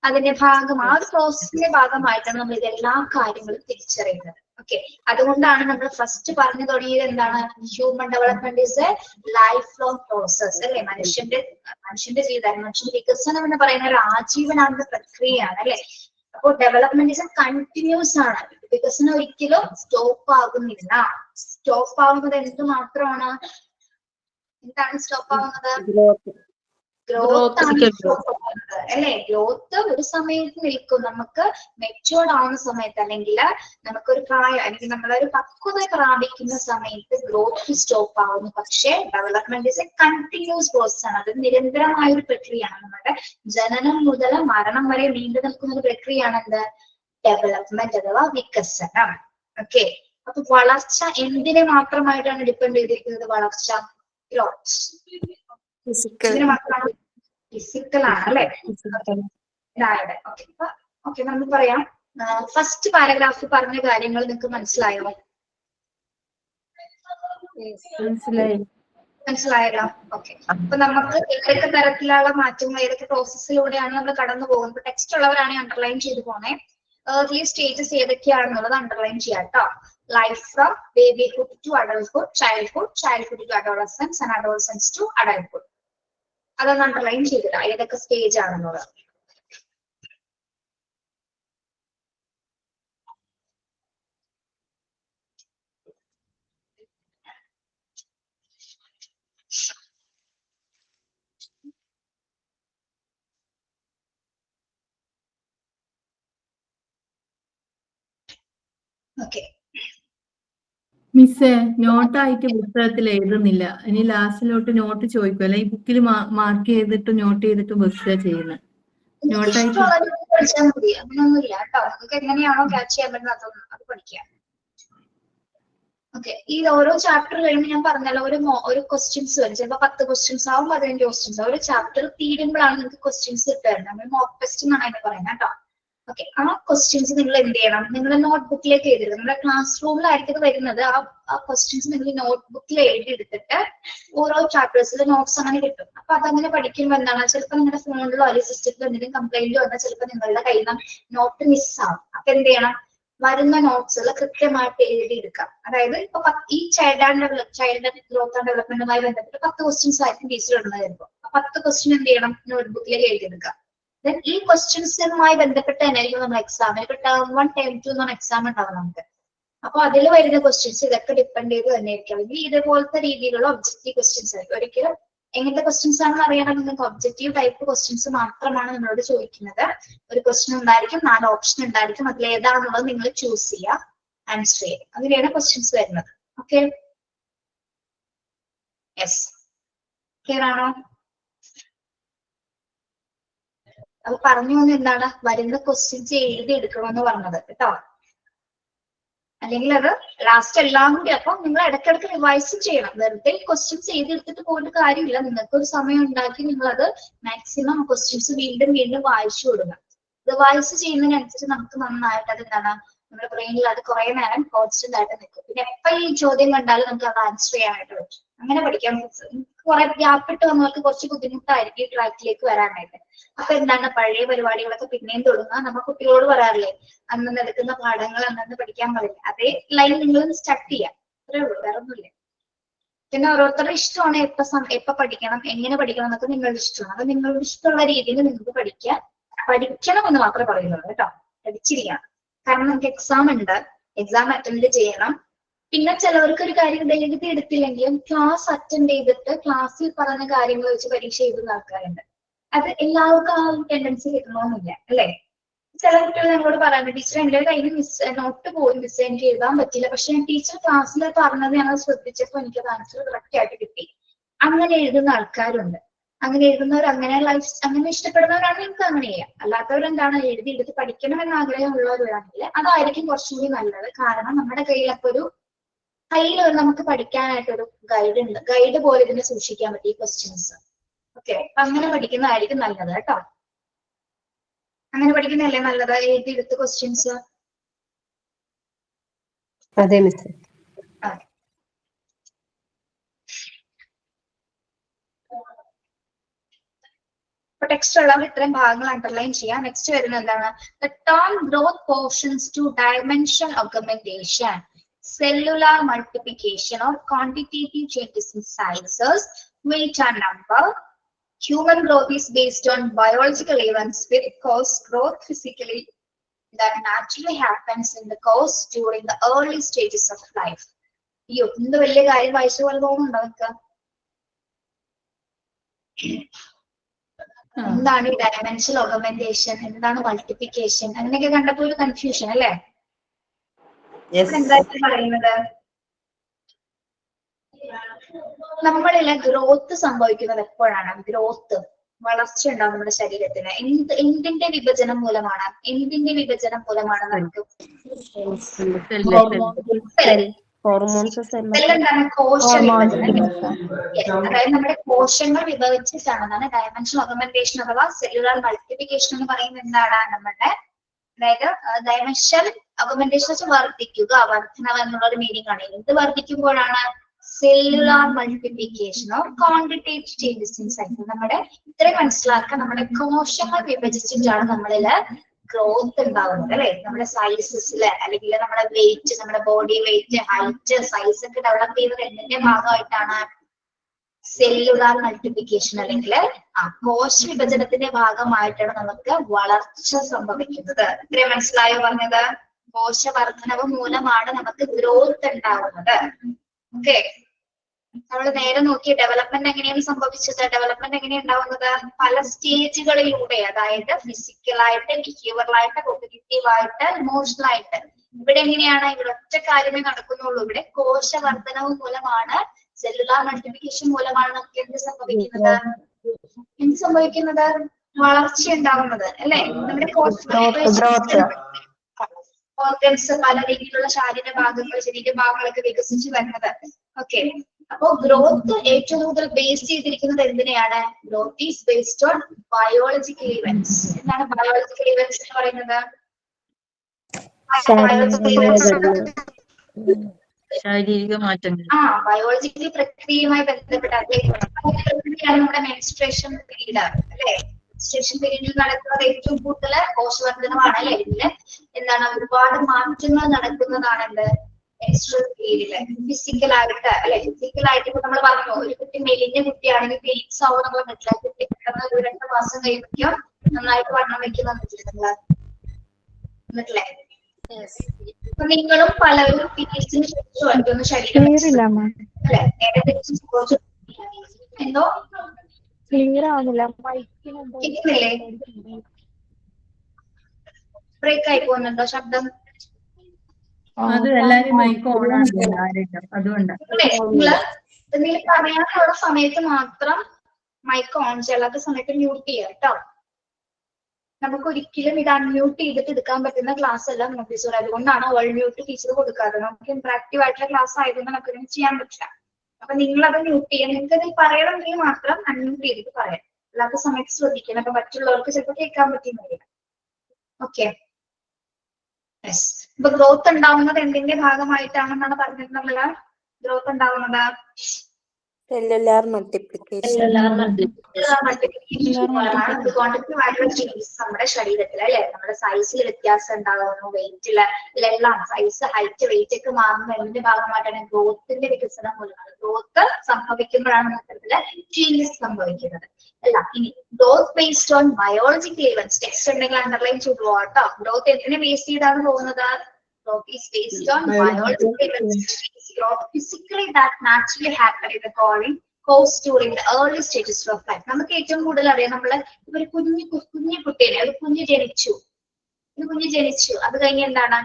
അതിന്റെ ഭാഗം, ആ ഒരു പ്രോസസ്സിന്റെ ഭാഗമായിട്ടാണ് നമ്മൾ ഇതെല്ലാ കാര്യങ്ങളും തിരിച്ചറിയുന്നത്. ഓക്കെ, അതുകൊണ്ടാണ് നമ്മൾ ഫസ്റ്റ് പറഞ്ഞു തുടങ്ങിയത് എന്താണ്? Human development is A life long process അല്ലെ. മനുഷ്യന്റെ ജീവിതം, മനുഷ്യന്റെ വികസനം എന്ന് പറയുന്ന ഒരു ആജീവനാന്ത പ്രക്രിയയാണ് അല്ലെ. അപ്പോൾ ഡെവലപ്മെന്റ് ഇസ് എ കണ്ടിന്യൂസ് ആണ്. വികസനം ഒരിക്കലും സ്റ്റോപ്പ് ആകുന്നില്ല. സ്റ്റോപ്പ് ആവുന്നത് എന്ത് മാത്രമാണ്? എന്താണ് സ്റ്റോപ്പ് ആവുന്നത്? ഗ്രോത്ത് ആണ് സ്റ്റോപ്പ് ആവുന്നത് അല്ലെ. ഗ്രോത്ത് ഒരു സമയത്ത് നിൽക്കും. നമുക്ക് മെച്ചുവേർഡ് ആവുന്ന സമയത്ത്, അല്ലെങ്കിൽ നമുക്കൊരു പ്രായം, അല്ലെങ്കിൽ നമ്മളൊരു പക്വത പ്രാപിക്കുന്ന സമയത്ത് ഗ്രോത്ത് സ്റ്റോപ്പ് ആവുന്നു. പക്ഷേ development is A continuous process ആണ്. അത് നിരന്തരമായ ഒരു പ്രക്രിയയാണ്. നമ്മുടെ ജനനം മുതൽ മരണം വരെ നീണ്ടു നിൽക്കുന്ന ഒരു പ്രക്രിയയാണ് എന്ത്? ഡെവലപ്മെന്റ് അഥവാ വികസനം. ഓക്കെ, അപ്പൊ വളർച്ച എന്തിനെ മാത്രമായിട്ടാണ് ഡിപ്പെൻഡ് ചെയ്തിരിക്കുന്നത്? വളർച്ച ഗ്രോത്ത് ഇതിന് മാത്രമാണ്, ഫിസിക്കൽ ആണ് അല്ലെ. ഓക്കെ, നമുക്ക് പറയാം. ഫസ്റ്റ് പാരഗ്രാഫ് പറഞ്ഞ കാര്യങ്ങൾ നിങ്ങൾക്ക് മനസ്സിലായോ? മനസ്സിലായല്ലോ. ഓക്കെ, അപ്പൊ നമുക്ക് ഏതൊക്കെ തരത്തിലുള്ള മാറ്റങ്ങൾ, ഏതൊക്കെ പ്രോസസ്സിലൂടെയാണ് നമ്മൾ കടന്നു പോകുന്നത്? ടെക്സ്റ്റ് ഉള്ളവരാണെങ്കിൽ അണ്ടർലൈൻ ചെയ്ത് പോണേ. ഏർലി സ്റ്റേജസ് ഏതൊക്കെയാണെന്നുള്ളത് അണ്ടർലൈൻ ചെയ്യാം കേട്ടോ. Life from babyhood to adulthood, childhood to adolescence, and adolescence to adulthood. അതൊന്ന് അണ്ടർലൈൻ ചെയ്തിടാം ഏതൊക്കെ സ്റ്റേജ് ആണെന്നുള്ളത്. ഓക്കെ, മിസ്സേ, നോട്ടായിട്ട് പുസ്തകത്തിൽ എഴുതുന്നില്ല. ഇനി ലാസ്റ്റിലോട്ട് നോട്ട് ചോദിക്കും, അല്ലെ ഈ ബുക്കിൽ മാർക്ക് ചെയ്തിട്ട് നോട്ട് ചെയ്തിട്ട് ബുസ്തക ചെയ്യുന്നത്. നോട്ടായിട്ട് പഠിച്ചാൽ മതി, അങ്ങനെയൊന്നുമില്ല കേട്ടോ. നിങ്ങൾക്ക് എങ്ങനെയാണോ ക്യാച്ച് ചെയ്യാൻ പറ്റുന്നത് അത് പഠിക്കാം. ഓക്കെ, ഈ ഓരോ ചാപ്റ്റർ കഴിയുമ്പോൾ ഞാൻ പറഞ്ഞല്ലോ ഒരു ക്വസ്റ്റ്യൻസ് വരും. ചിലപ്പോൾ 10 ക്വസ്റ്റ്യൻസ് ആവും, 15 ക്വസ്റ്റ്യൻസ്. ഒരു ചാപ്റ്റർ തീരുമ്പോഴാണ് നിങ്ങൾക്ക് ക്വസ്റ്റ്യൻസ് കിട്ടുന്നത്. നമ്മൾ മോക്ക് ടെസ്റ്റ് എന്നാണ് അതിന് പറയുന്നത് കേട്ടോ. ഓക്കെ, ആ ക്വസ്റ്റ്യൻസ് നിങ്ങൾ എന്ത് ചെയ്യണം? നിങ്ങൾ നോട്ട്ബുക്കിലേക്ക് എഴുതരുത്. നമ്മുടെ ക്ലാസ് റൂമിലായിരിക്കും വരുന്നത്. ആ ക്വസ്റ്റ്യൻസ് നിങ്ങൾ നോട്ട്ബുക്കിൽ എഴുതിയെടുത്തിട്ട് ഓരോ ചാപ്റ്റേഴ്സിലെ നോട്ട്സ് അങ്ങനെ കിട്ടും. അപ്പൊ അതങ്ങനെ പഠിക്കുമ്പോൾ എന്താണ്, ചിലപ്പോൾ നിങ്ങളുടെ ഫോണിലോ അല്ലെങ്കിൽ സിസ്റ്റത്തിലോ എന്തെങ്കിലും കംപ്ലൈന്റ് വന്നാൽ ചിലപ്പോൾ നിങ്ങളുടെ കയ്യിൽ നിന്ന് നോട്ട് മിസ്സാവും. അപ്പൊ എന്ത് ചെയ്യണം? വരുന്ന നോട്ട്സുകൾ കൃത്യമായിട്ട് എഴുതിയെടുക്കാം. അതായത് ഇപ്പൊ ഈ ചൈൽഡ് ഗ്രോത്ത് ആൻഡ് ഡെവലപ്മെന്റുമായി ബന്ധപ്പെട്ട് 10 ക്വസ്റ്റ്യൻസ് ആയിരിക്കും ടീച്ചർ ഇടുന്നത്. ചിലപ്പോൾ 10 ക്വസ്റ്റ്യൻ എന്ത് ചെയ്യണം? നോട്ട്ബുക്കിലേക്ക് എഴുതിയെടുക്കാം. ദെൻ ഈ ക്വസ്റ്റ്യൻസുമായി ബന്ധപ്പെട്ട് തന്നെയായിരിക്കും നമ്മൾ എക്സാമിന്. ഇപ്പൊ ടേം 1 ടേം 2 എന്നാണ് എക്സാം ഉണ്ടാവും നമുക്ക്. അപ്പൊ അതിൽ വരുന്ന ക്വസ്റ്റ്യൻസ് ഇതൊക്കെ ഡിപ്പെൻഡ് ചെയ്ത് തന്നെ ആയിരിക്കും. അല്ലെങ്കിൽ ഇതേപോലത്തെ രീതിയിലുള്ള ഒബ്ജക്റ്റീവ് ക്വസ്റ്റ്യൻസ് ആയിരിക്കും. ഒരിക്കലും എങ്ങനത്തെ ക്വസ്റ്റ്യൻസ് ആണെന്ന് അറിയണം. നിങ്ങൾക്ക് ഒബ്ജക്റ്റീവ് ടൈപ്പ് ക്വസ്റ്റ്യൻസ് മാത്രമാണ് നിങ്ങളോട് ചോദിക്കുന്നത്. ഒരു ക്വസ്റ്റ്യൻ ഉണ്ടായിരിക്കും, 4 ഓപ്ഷൻ ഉണ്ടായിരിക്കും, അതിൽ ഏതാണെന്നുള്ളത് നിങ്ങൾ ചൂസ് ചെയ്യുക, ആൻസർ ചെയ്യുക. അങ്ങനെയാണ് ക്വസ്റ്റ്യൻസ് വരുന്നത്. ഓക്കെ, യെസ്, ക്ലിയർ ആണോ? അത് പറഞ്ഞു വന്ന് എന്താണ് വരുന്ന ക്വസ്റ്റ്യൻസ് എഴുതി എടുക്കണമെന്ന് പറഞ്ഞത് കേട്ടോ. അല്ലെങ്കിൽ അത് ലാസ്റ്റ് എല്ലാം കൂടി അപ്പൊ നിങ്ങൾ ഇടയ്ക്കിടയ്ക്ക് റിവൈസ് ചെയ്യണം. വെറുതെ ക്വസ്റ്റ്യൻസ് എഴുതിയെടുത്തിട്ട് പോയിട്ട് കാര്യമില്ല. നിങ്ങൾക്ക് ഒരു സമയം ഉണ്ടാക്കി നിങ്ങൾ അത് മാക്സിമം ക്വസ്റ്റ്യൻസ് വീണ്ടും വീണ്ടും വായിച്ചു കൊടുക്കുക. റിവൈസ് ചെയ്യുന്നതിനനുസരിച്ച് നമുക്ക് നന്നായിട്ട് അത് എന്താണ് നമ്മുടെ ബ്രെയിനിൽ അത് കുറെ നേരം കോൺസ്റ്റന്റ് ആയിട്ട് നിൽക്കും. പിന്നെ എപ്പോൾ ഈ ചോദ്യം കണ്ടാലും നമുക്ക് അത് ആൻസർ ചെയ്യാനായിട്ട് പറ്റും. അങ്ങനെ പഠിക്കാൻ കുറെ ഗ്യാപ്പ് ഇട്ട് വന്നവർക്ക് കുറച്ച് ബുദ്ധിമുട്ടായിരിക്കും ഈ ട്രാക്കിലേക്ക് വരാനായിട്ട്. അപ്പൊ എന്താണ് പഴയ പരിപാടികളൊക്കെ പിന്നെയും തുടങ്ങുക. നമ്മൾ കുട്ടികളോട് പറയാറില്ലേ, അന്നന്ന് എടുക്കുന്ന പാഠങ്ങൾ അന്നന്ന് പഠിക്കാൻ പാടില്ല. അതേ ലൈൻ നിങ്ങൾ സ്റ്റാർട്ട് ചെയ്യാം, അത്രേ ഉള്ളൂ, വേറെ ഒന്നുമില്ല. പിന്നെ ഓരോരുത്തരുടെ ഇഷ്ടമാണ് എപ്പോ പഠിക്കണം, എങ്ങനെ പഠിക്കണം എന്നൊക്കെ നിങ്ങളുടെ ഇഷ്ടമാണ്. അത് നിങ്ങളുടെ ഇഷ്ടമുള്ള രീതിയിൽ നിങ്ങൾക്ക് പഠിക്കണം എന്ന് മാത്രമേ പറയുന്നുള്ളൂ കേട്ടോ. പഠിച്ചിരിക്കണം. കാരണം നമുക്ക് എക്സാം ഉണ്ട്, എക്സാം അറ്റൻഡ് ചെയ്യണം. പിന്നെ ചിലവർക്ക് ഒരു കാര്യം എഴുതി എടുത്തില്ലെങ്കിലും ക്ലാസ് അറ്റൻഡ് ചെയ്തിട്ട് ക്ലാസ്സിൽ പറഞ്ഞ കാര്യങ്ങൾ വെച്ച് പരീക്ഷ എഴുതുന്ന ആൾക്കാരുണ്ട്. അത് എല്ലാവർക്കും ആ ടെൻഡൻസി കിട്ടണമെന്നില്ല അല്ലെ. ചില കുട്ടികൾ ഞങ്ങളോട് പറയാറുണ്ട്, ടീച്ചർ എന്റെ കയ്യിൽ നോട്ട് പോയി മിസ് എനിക്ക് എഴുതാൻ പറ്റില്ല, പക്ഷെ ടീച്ചർ ക്ലാസ്സിൽ പറഞ്ഞത് ഞങ്ങൾ ശ്രദ്ധിച്ചപ്പോൾ എനിക്കത് ആൻസർ കറക്റ്റ് ആയിട്ട് കിട്ടി. അങ്ങനെ എഴുതുന്ന ആൾക്കാരുണ്ട്. അങ്ങനെ എഴുതുന്നവർ അങ്ങനെ ഇഷ്ടപ്പെടുന്നവരാണ് നിങ്ങൾക്ക് അങ്ങനെ ചെയ്യാം. അല്ലാത്തവരെന്താണ് എഴുതി എടുത്ത് പഠിക്കണമെന്ന് ആഗ്രഹമുള്ളവരാണെങ്കിൽ അതായിരിക്കും കുറച്ചുകൂടി നല്ലത്. കാരണം നമ്മുടെ കയ്യിൽ നമുക്ക് പഠിക്കാനായിട്ടൊരു ഗൈഡ് ഉണ്ട്. ഗൈഡ് പോലെ ഇതിനെ സൂക്ഷിക്കാൻ പറ്റും ഈ ക്വസ്റ്റ്യൻസ്. ഓക്കെ, അപ്പൊ അങ്ങനെ പഠിക്കുന്നതായിരിക്കും നല്ലത് കേട്ടോ. അങ്ങനെ പഠിക്കുന്നതല്ലേ നല്ലത്, എഴുതിയെടുത്ത് ക്വസ്റ്റ്യൻസ്. അതെ മിസ്. അപ്പൊ ടെക്സ്റ്റ് ഉള്ളവർ ഇത്രയും ഭാഗങ്ങൾ അണ്ടർലൈൻ ചെയ്യാം. നെക്സ്റ്റ് വരുന്നത് എന്താണ്? The term growth portions to dimension augmentation, cellular multiplication or quantitative changes in sizes, weight and number. Human growth is based on biological events with cause growth physically that naturally happens in the course during the early stages of life. അയ്യോ, എന്ത് വലിയ കാര്യം വായിച്ച പോലെ തോന്നുന്നുണ്ടോ നിങ്ങൾക്ക്? എന്താണ് ഈ ഡയമെൻഷണൽ ഓഗ്മെന്റേഷൻ, എന്താണ് മൾട്ടിപ്ലിക്കേഷൻ, അങ്ങനെയൊക്കെ കണ്ടപ്പോൾ ഒരു കൺഫ്യൂഷൻ അല്ലേ? എന്തായിരിക്കും പറയുന്നത്? നമ്മളിലെ ഗ്രോത്ത് സംഭവിക്കുന്നത് എപ്പോഴാണ്? ഗ്രോത്ത്, വളർച്ച ഉണ്ടാവും നമ്മുടെ ശരീരത്തിന്. എന്തിന്റെ വിഭജനം മൂലമാണ്? നമുക്ക് എന്താണ് കോശ വിഭജനം. അതായത് നമ്മുടെ കോശങ്ങൾ വിഭജിച്ചിട്ടാണ് ഡയമെൻഷണൽ ഓഗ്മെന്റേഷൻ അഥവാ സെല്ലുലാർ മൾട്ടിപ്ലിക്കേഷൻ എന്ന് പറയുന്നത്. എന്താണ് നമ്മുടെ അതായത് ഡയമെൻഷണൽ ഓഗ്മെന്റേഷൻ വെച്ച് വർദ്ധിക്കുക, വർദ്ധനവ് എന്നുള്ള ഒരു മീനിങ് ആണ്. എന്ത് വർദ്ധിക്കുമ്പോഴാണ്? Cellular multiplication or quantitative changes in size. നമ്മുടെ ഇത്രയും മനസ്സിലാക്കാൻ, നമ്മുടെ കോശങ്ങൾ വിഭജിച്ചിട്ടാണ് നമ്മളില് ഗ്രോത്ത് ഉണ്ടാവുന്നത് അല്ലെ. നമ്മുടെ സൈസസില് അല്ലെങ്കിൽ നമ്മുടെ വെയിറ്റ്, നമ്മുടെ ബോഡി വെയിറ്റ്, ഹൈറ്റ്, സൈസ് ഒക്കെ ഡെവലപ്പ് ചെയ്യുന്നത് എന്തിന്റെ ഭാഗമായിട്ടാണ്? സെല്ലുലാർ മൾട്ടിപ്ലിക്കേഷൻ അല്ലെങ്കിൽ കോശ വിഭജനത്തിന്റെ ഭാഗമായിട്ടാണ് നമുക്ക് വളർച്ച സംഭവിക്കുന്നത്. ഇത്രയും മനസ്സിലായോ പറഞ്ഞത്? കോശവർദ്ധനവ് മൂലമാണ് നമുക്ക് ഗ്രോത്ത് ഉണ്ടാവുന്നത്. ഓക്കെ, നമ്മൾ നേരെ നോക്കിയ ഡെവലപ്മെന്റ് എങ്ങനെയാണ് സംഭവിച്ചത്? ഡെവലപ്മെന്റ് എങ്ങനെയാണ് ഉണ്ടാവുന്നത്? പല സ്റ്റേജുകളിലൂടെ, അതായത് ഫിസിക്കലായിട്ട്, ബിഹേവിയറലായിട്ട്, കോഗ്നിറ്റീവായിട്ട്, ഇമോഷണലായിട്ട്. ഇവിടെ എങ്ങനെയാണ്? ഇവിടെ ഒറ്റ കാര്യമേ നടക്കുന്നുള്ളൂ. ഇവിടെ കോശവർദ്ധനവ് മൂലമാണ്, സെല്ലുലാർ മൾട്ടിപ്ലിക്കേഷൻ മൂലമാണ് നമുക്ക് എന്ത് സംഭവിക്കുന്നത്? വളർച്ച ഉണ്ടാവുന്നത് അല്ലെ. നമ്മുടെ ഓർഗൻസ്, പല രീതിയിലുള്ള ശരീരഭാഗങ്ങളൊക്കെ വികസിച്ച് വരുന്നത്. ഓക്കെ, അപ്പോ ഗ്രോത്ത് ഏറ്റവും കൂടുതൽ ബേസ് ചെയ്തിരിക്കുന്നത് എന്തിനെയാണ്? Growth is based on biological events. എന്താണ് ബയോളജിക്കൽ ഇവന്റ്സ് എന്ന് പറയുന്നത്? ശാരീരിക മാറ്റങ്ങൾ. ബയോളജിക്കൽ പ്രക്രിയയുമായി ബന്ധപ്പെട്ട നമ്മുടെ മെൻസ്ട്രേഷൻ പീരീഡ് അല്ലെ. മെൻസ്ട്രേഷൻ പീരീഡിൽ നടക്കുന്നത് ഏറ്റവും കൂടുതൽ കോശവർദ്ധനമാണ് അല്ലെ. ഇതില് എന്താണ് ഒരുപാട് മാറ്റങ്ങൾ നടക്കുന്നതാണ് എന്ത്? മെൻസ്ട്രൽ പീരീഡില്. ഫിസിക്കലായിട്ട് അല്ലെ. ഫിസിക്കലായിട്ട് ഇപ്പൊ നമ്മൾ പറഞ്ഞു, ഒരു കുട്ടി മെലിഞ്ഞ കുട്ടിയാണെങ്കിൽ പീരീഡ്സ് ആവും നമ്മൾ പറ്റില്ല. കുട്ടി പെട്ടെന്ന് 2 മാസം കഴിയുമ്പോൾ നന്നായിട്ട് വണ്ണം വെക്കുന്ന എന്നിട്ടില്ലേ? അപ്പൊ നിങ്ങളും പലരും പീരീഡ്സിന് ശേഷം ശരീരം എന്തോ ക്ലിയർ ആവുന്നില്ല. കേൾക്കുന്നില്ലേ? ബ്രേക്ക് ആയി പോകുന്നുണ്ടോ ശബ്ദം? അത് എല്ലാരും മൈക്ക് ഓൺ ആക്കില്ല ആരെങ്കിലും, അതുകൊണ്ടാണ്. നിങ്ങള് എന്തെങ്കിലും പറയാനുള്ള സമയത്ത് മാത്രം മൈക്ക് ഓൺ ചെയ്യാത്ത സമയത്ത് മ്യൂട്ട് ചെയ്യാം കേട്ടോ. നമുക്ക് ഒരിക്കലും ഇത് അൺമ്യൂട്ട് ചെയ്തിട്ട് എടുക്കാൻ പറ്റുന്ന ക്ലാസ് അല്ല മോണ്ടിസോറി. അതുകൊണ്ടാണ് ഓൾ മ്യൂട്ട് ടീച്ചർ കൊടുക്കാറ്. നമുക്ക് ഇന്ററാക്റ്റീവ് ആയിട്ടുള്ള ക്ലാസ് ആയതുകൊണ്ട് നമുക്ക് ഇതിന് ചെയ്യാൻ പറ്റില്ല. അപ്പൊ നിങ്ങൾ അത് മ്യൂട്ട് ചെയ്യാം. നിങ്ങൾക്ക് ഇത് പറയണമെങ്കിൽ മാത്രം അൺമ്യൂട്ട് ചെയ്തിട്ട് പറയാം. അല്ലാത്ത സമയത്ത് ശ്രദ്ധിക്കണം. അപ്പൊ മറ്റുള്ളവർക്ക് ചിലപ്പോൾ കേൾക്കാൻ പറ്റുന്നില്ല. ഓക്കെ. ഇപ്പൊ ഗ്രോത്ത് ഉണ്ടാവുന്നത് എന്തിന്റെ ഭാഗമായിട്ടാണെന്നാണ് പറഞ്ഞിട്ടുള്ളത്? ഗ്രോത്ത് ഉണ്ടാവുന്നത് സെല്ലുലാർ മൾട്ടിപ്ലിക്കേഷൻ. നമ്മുടെ ശരീരത്തിൽ അല്ലെ നമ്മുടെ സൈസിൽ വ്യത്യാസം ഉണ്ടാകുന്നു, വെയിറ്റില് എല്ലാം സൈസ് ഹൈറ്റ് വെയിറ്റ് ഒക്കെ മാറുന്ന എന്തിന്റെ ഭാഗമായിട്ടാണ്? ഗ്രോത്തിന്റെ വികസനം മൂലമാണ്. ഗ്രോത്ത് സംഭവിക്കുമ്പോഴാണ് അത്തരത്തില് ചേഞ്ചസ് സംഭവിക്കുന്നത് അല്ല. ഇനി growth based on biological events. Text ഉണ്ടെങ്കിൽ അണ്ടർലൈൻ ചെയ്തു പോവാട്ടോ. ഗ്രോത്ത് എന്തിനെ ബേസ് ചെയ്താണ് പോകുന്നത്? Growth is based on biological events. Growth physically that naturally happen in the body course during the early stages of life. നമുക്ക് ഏറ്റവും കൂടുതൽ അറിയാം, നമ്മള് ഒരു കുഞ്ഞു കുട്ടീനെ, ഒരു കുഞ്ഞ് ജനിച്ചു, അത് കഴിഞ്ഞ് എന്താണ്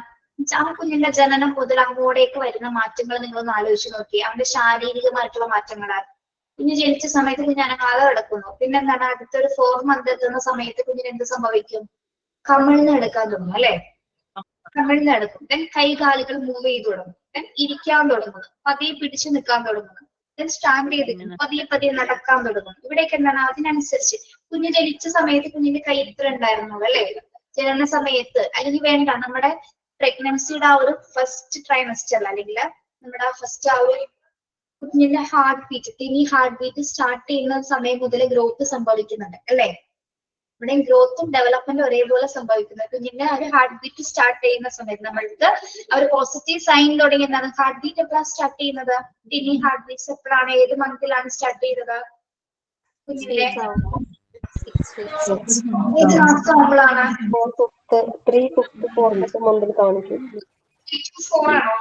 ആ കുഞ്ഞിന്റെ ജനനം മുതൽ അങ്ങോട്ടേക്ക് വരുന്ന മാറ്റങ്ങൾ നിങ്ങളൊന്ന് ആലോചിച്ച് നോക്കി. അവന്റെ ശാരീരികമായിട്ടുള്ള മാറ്റങ്ങളാണ്. കുഞ്ഞ് ജനിച്ച സമയത്ത് കുഞ്ഞ് അനങ്ങാതെ കിടക്കുന്നു. പിന്നെ എന്താണ് അടുത്തൊരു 4 month എത്തുന്ന സമയത്ത് കുഞ്ഞിന് എന്ത് സംഭവിക്കും? കമിഴ്ന്ന് എടുക്കാൻ തുടങ്ങും അല്ലെ? കമിഴ്ന്ന് എടുക്കും. ദെൻ കൈകാലുകൾ മൂവ് ചെയ്ത് തുടങ്ങും. ദെൻ ഇരിക്കാൻ തുടങ്ങുന്നു, പതിയെ പിടിച്ചു നിൽക്കാൻ തുടങ്ങുന്നു. ദെൻ സ്റ്റാൻഡ് ചെയ്തിരിക്കുന്നു, പതിയെ നടക്കാൻ തുടങ്ങും. ഇവിടേക്ക് എന്താണ്? അതിനനുസരിച്ച് കുഞ്ഞ് ജനിച്ച സമയത്ത് കുഞ്ഞിന്റെ കൈ ഇത്ര ഉണ്ടായിരുന്നുള്ളൂ അല്ലെ? ജനന സമയത്ത് അല്ലെങ്കിൽ വേണ്ട നമ്മുടെ പ്രഗ്നൻസിയുടെ ആ ഒരു ഫസ്റ്റ് ട്രൈമസ്റ്ററിൽ അല്ലെങ്കിൽ നമ്മുടെ ഫസ്റ്റ് ആ ഒരു കുഞ്ഞിന്റെ ഹാർട്ട് ബീറ്റ് സ്റ്റാർട്ട് ചെയ്യുന്ന സമയം മുതൽ ഗ്രോത്ത് സംഭവിക്കുന്നുണ്ട് അല്ലെ? ഇവിടെ ഗ്രോത്തും ഡെവലപ്മെന്റും ഒരേപോലെ സംഭവിക്കുന്നത്. കുഞ്ഞിന്റെ ഒരു ഹാർട്ട് ബീറ്റ് സ്റ്റാർട്ട് ചെയ്യുന്ന സമയത്ത് നമ്മൾക്ക് ആ ഒരു പോസിറ്റീവ് സൈൻ തുടങ്ങി എന്താണ്? ഹാർട്ട് ബീറ്റ് എപ്പോഴാണ് സ്റ്റാർട്ട് ചെയ്യുന്നത്? ടിനി ഹാർട്ട് ബീറ്റ്സ് എപ്പോഴാണ്, ഏത് മന്തിലാണ് സ്റ്റാർട്ട് ചെയ്തത്? കുഞ്ഞിന്റെ 6 മാസം ആകുമ്പോഴാണ്. 3, 5, 4 മുതൽ കാണിക്കും. 3 to 4 ആണോ?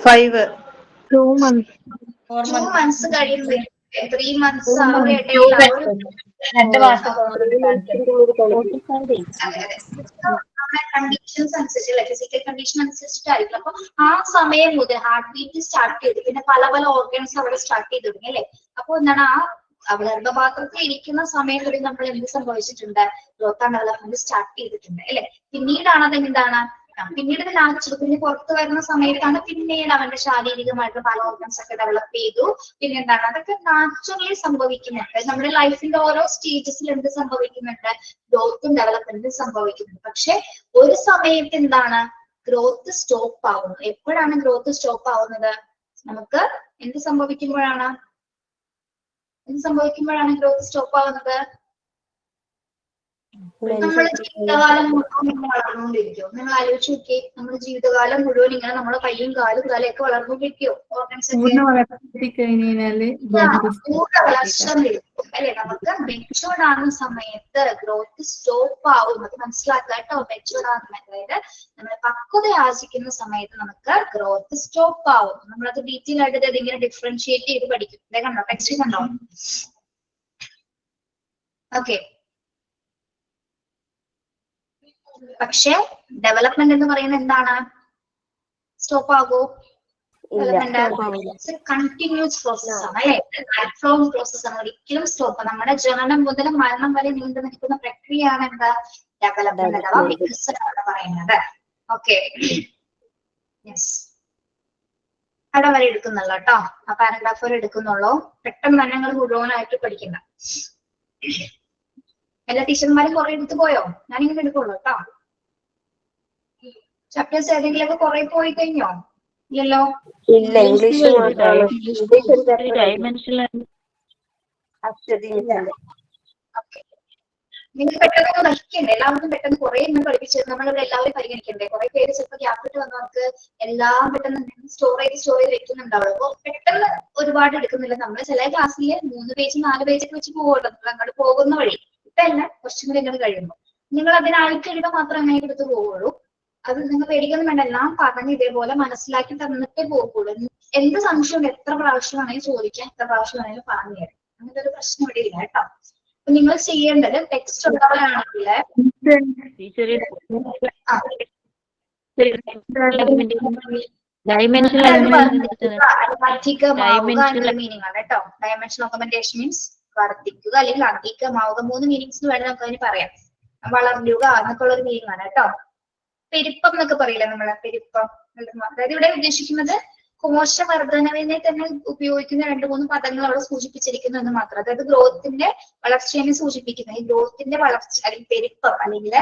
5 2 months. 2 months കഴിയുമ്പോൾ 3 months ആ ഒരു ഇടയിൽ ആ ഒരു 2 മാസം. കണ്ടീഷൻസ് അനുസരിച്ച് ഫിസിക്കൽ കണ്ടീഷൻ അനുസരിച്ചിട്ടായിരിക്കും. അപ്പൊ ആ സമയം മുതൽ ഹാർട്ട് ബീറ്റ് സ്റ്റാർട്ട് ചെയ്തു. പിന്നെ പല ഓർഗൻസ് അവിടെ സ്റ്റാർട്ട് ചെയ്ത് തുടങ്ങി അല്ലെ? അപ്പൊ എന്താണ് ആ ഗർഭപാത്രത്തിൽ ഇരിക്കുന്ന സമയത്ത് നമ്മൾ എന്ത് സംഭവിച്ചിട്ടുണ്ട്? ഗ്രോത്ത് ആൻഡ് ഡെവലപ്മെന്റ് സ്റ്റാർട്ട് ചെയ്തിട്ടുണ്ട് അല്ലെ? പിന്നീടാണ് അത് എന്താണ്? പിന്നീട് കുഞ്ഞ് പുറത്തു വരുന്ന സമയത്താണ് പിന്നീട് അവന്റെ ശാരീരികമായിട്ട് പല ഓർഗൻസ് ഒക്കെ ഡെവലപ്പ് ചെയ്തു. പിന്നെ എന്താണ്? അതൊക്കെ നാച്ചുറലി സംഭവിക്കുന്നുണ്ട്. നമ്മുടെ ലൈഫിന്റെ ഓരോ സ്റ്റേജസിൽ എന്ത് സംഭവിക്കുന്നുണ്ട്? ഗ്രോത്തും ഡെവലപ്മെന്റും സംഭവിക്കുന്നുണ്ട്. പക്ഷെ ഒരു സമയത്ത് എന്താണ്? ഗ്രോത്ത് സ്റ്റോപ്പ് ആവുന്നു. എപ്പോഴാണ് ഗ്രോത്ത് സ്റ്റോപ്പ് ആവുന്നത്? നമുക്ക് എന്ത് സംഭവിക്കുമ്പോഴാണ് ഗ്രോത്ത് സ്റ്റോപ്പ് ആവുന്നത്? നമ്മുടെ ജീവിതകാലം മുഴുവൻ ഇങ്ങനെ വളർന്നുകൊണ്ടിരിക്കും. നിങ്ങൾ ആലോചിച്ച് നോക്കിയേ, നമ്മുടെ ജീവിതകാലം മുഴുവൻ ഇങ്ങനെ നമ്മുടെ കൈയും കാലും തലയൊക്കെ വളർന്നുകൊണ്ടിരിക്കുമോ? ഓർഗൻസ് ഒക്കെ വളർച്ച നിൽക്കും അല്ലെ? നമുക്ക് മെച്ചൂർഡ് ആകുന്ന സമയത്ത് ഗ്രോത്ത് സ്റ്റോപ്പ് ആവുന്നത് മനസ്സിലാക്കുക കേട്ടോ. മെച്ചൂർഡ് ആകുന്ന, അതായത് നമ്മൾ പക്വത ആർജിക്കുന്ന സമയത്ത് നമുക്ക് ഗ്രോത്ത് സ്റ്റോപ്പ് ആവും. നമ്മളത് ഡീറ്റെയിൽ ആയിട്ട് ഇതിങ്ങനെ ഡിഫറൻഷിയേറ്റ് ചെയ്ത് പഠിക്കും. ഇതേ കണ്ടോ? ടെക്സ്റ്റ് കണ്ടോ? ഓക്കെ. പക്ഷെ ഡെവലപ്മെന്റ് എന്ന് പറയുന്നത് എന്താണ്? സ്റ്റോപ്പ് ആകോ? ഡെവലപ്മെന്റ് കണ്ടിന്യൂസ് പ്രോസസ് ആണ് അല്ലെ? ലൈഫ് ലോങ് പ്രോസസ് ആണ്. ഒരിക്കലും സ്റ്റോപ്പ്. നമ്മുടെ ജനനം മുതൽ മരണം വരെ നീണ്ടു നിൽക്കുന്ന പ്രക്രിയയാണ് എന്താ? ഡെവലപ്മെന്റ് അഥവാ വികസനം എന്ന് പറയുന്നത്. ഓക്കെ. യെസ്, അവിടെ വരെ എടുക്കുന്നുള്ളൂ കേട്ടോ. ആ പാരഗ്രാഫ് വരെ എടുക്കുന്നുള്ളൂ. പെട്ടെന്ന് തന്നെ നിങ്ങൾ മുഴുവനായിട്ട് പഠിക്കണ്ട. എല്ലാ ടീച്ചർമാരും കുറെ എടുത്തു പോയോ? ഞാനിങ്ങനെ എടുക്കുള്ളൂ കേട്ടോ. ചാപ്റ്റേഴ്സ് ഏതെങ്കിലുമൊക്കെ കുറെ പോയി കഴിഞ്ഞോ? ഇല്ലല്ലോ. ഇല്ല, ഇംഗ്ലീഷ് മാത്രമാണ്. നിങ്ങൾ പെട്ടെന്ന് നശിക്കണ്ടേ? എല്ലാവർക്കും പെട്ടെന്ന് കുറെ എണ്ണം പഠിപ്പിച്ച് നമ്മളിവിടെ എല്ലാവരും പരിഗണിക്കണ്ടേ? കുറെ പേര് ചിലപ്പോൾ ഗ്യാപ്പിട്ട് വന്നവർക്ക് എല്ലാം പെട്ടെന്ന് സ്റ്റോർ ചെയ്ത് വെക്കുന്നുണ്ടാവും. അപ്പൊ പെട്ടെന്ന് ഒരുപാട് എടുക്കുന്നില്ല. നമ്മൾ ചില ക്ലാസ്സിൽ 3 പേജ് 4 പേജൊക്കെ വെച്ച് പോകുമല്ലോ നമ്മൾ അങ്ങോട്ട് പോകുന്ന വഴി. ഇപ്പൊ അല്ല, കുറച്ചും കൂടി ഇങ്ങോട്ട് കഴിയുമ്പോൾ നിങ്ങൾ അതിനായിട്ട് എഴുതാൻ മാത്രം അങ്ങനെ എടുത്ത് പോവുള്ളൂ. അത് നിങ്ങൾ പേടിക്കൊന്നും വേണ്ട, എല്ലാം പറഞ്ഞ് ഇതേപോലെ മനസ്സിലാക്കി തന്നിട്ടേ പോകുള്ളൂ. എന്ത് സംശയം എത്ര പ്രാവശ്യം വേണമെങ്കിൽ ചോദിക്കാം, എത്ര പ്രാവശ്യം വേണമെങ്കിലും പറഞ്ഞു തരാം. അങ്ങനത്തെ ഒരു പ്രശ്നം ഇവിടെ ഇല്ല കേട്ടോ. അപ്പൊ നിങ്ങൾ ചെയ്യേണ്ടത് ടെക്സ്റ്റ് ഉള്ളവരാണെങ്കിൽ അധികമാവുക എന്നൊരു മീനിങ് ആണ് കേട്ടോ. ഡയമെൻഷൻ ഓഗ്മെന്റേഷൻ മീൻസ് വർദ്ധിക്കുക അല്ലെങ്കിൽ അധികമാവുക. 3 മീനിങ്സ് വേണം നമുക്ക് അതിന് പറയാം. വളരുക എന്നൊക്കെ ഉള്ള ഒരു മീനിങ് ആണ് കേട്ടോ. പെരുപ്പം എന്നൊക്കെ പറയില്ലേ നമ്മള്, പെരുപ്പം. അതായത് ഇവിടെ ഉദ്ദേശിക്കുന്നത് കോശവർദ്ധനവിനെ തന്നെ ഉപയോഗിക്കുന്ന 2-3 പദങ്ങൾ അവിടെ സൂചിപ്പിച്ചിരിക്കുന്നു എന്ന് മാത്രം. അതായത് ഗ്രോത്തിന്റെ വളർച്ചയെ സൂചിപ്പിക്കുന്നത്. ഈ ഗ്രോത്തിന്റെ വളർച്ച അല്ലെങ്കിൽ പെരുപ്പം അല്ലെങ്കിൽ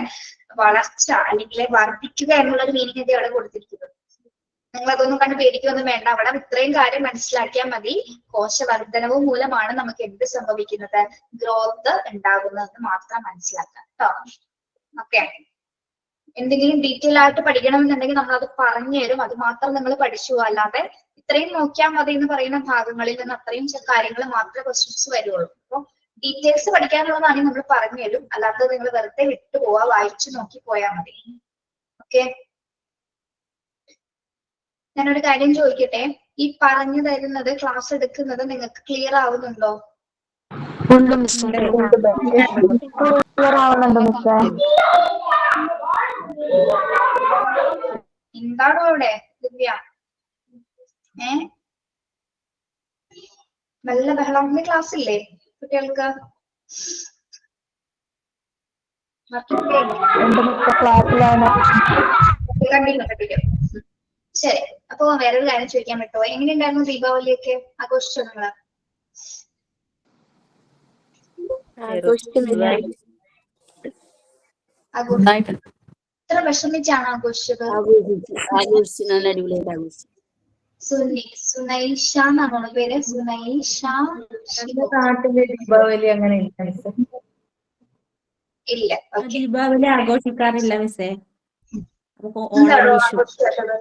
വളർച്ച അല്ലെങ്കിൽ വർദ്ധിക്കുക എന്നുള്ള ഒരു മീനിങ് അവിടെ കൊടുത്തിരിക്കുന്നത്. നിങ്ങൾ അതൊന്നും കണ്ട് പേടിക്കൊന്നും വേണ്ട. അവിടെ ഇത്രയും കാര്യം മനസ്സിലാക്കിയാൽ മതി. കോശവർദ്ധനവ് മൂലമാണ് നമുക്ക് എന്ത് സംഭവിക്കുന്നത്, ഗ്രോത്ത് ഉണ്ടാകുന്നതെന്ന് മാത്രം മനസ്സിലാക്കാം കേട്ടോ. ഓക്കെ. എന്തെങ്കിലും ഡീറ്റെയിൽ ആയിട്ട് പഠിക്കണമെന്നുണ്ടെങ്കിൽ നമ്മൾ അത് പറഞ്ഞു തരും. അത് മാത്രം നിങ്ങൾ പഠിച്ചു. അല്ലാതെ ഇത്രയും നോക്കിയാൽ മതി എന്ന് പറയുന്ന ഭാഗങ്ങളിൽ നിന്ന് അത്രയും കാര്യങ്ങൾ മാത്രമേ ക്വസ്റ്റ്യൻസ് വരുള്ളൂ. അപ്പൊ ഡീറ്റെയിൽസ് പഠിക്കാനുള്ളതാണെങ്കിൽ നമ്മൾ പറഞ്ഞു തരും. അല്ലാതെ നിങ്ങൾ വെറുതെ വിട്ടുപോവാ, വായിച്ചു നോക്കി പോയാൽ മതി. ഓക്കെ. ഞാനൊരു കാര്യം ചോദിക്കട്ടെ, ഈ പറഞ്ഞു തരുന്നത് ക്ലാസ് എടുക്കുന്നത് നിങ്ങൾക്ക് ക്ലിയർ ആവുന്നുണ്ടോ? എന്താണോ അവിടെ ദിവ്യ? നല്ല ബഹളം. ക്ലാസ് ഇല്ലേ കുട്ടികൾക്ക്? ശരി. അപ്പൊ വേറൊരു കാര്യം ചോദിക്കാൻ പറ്റുമോ? എങ്ങനെയുണ്ടായിരുന്നു ദീപാവലിയൊക്കെ? ആഘോഷിച്ചോ നിങ്ങള്? ഇത്ര വിഷമിച്ചാണ് ആഘോഷിച്ചത്? സുനൈഷ എന്നാണോ പേര്? സുനൈഷ. നാട്ടില് ദീപാവലി അങ്ങനെ ഇല്ല. ദീപാവലി ആഘോഷിക്കാറില്ല മിസ്സേ. എന്താണോ ആഘോഷിച്ചത്?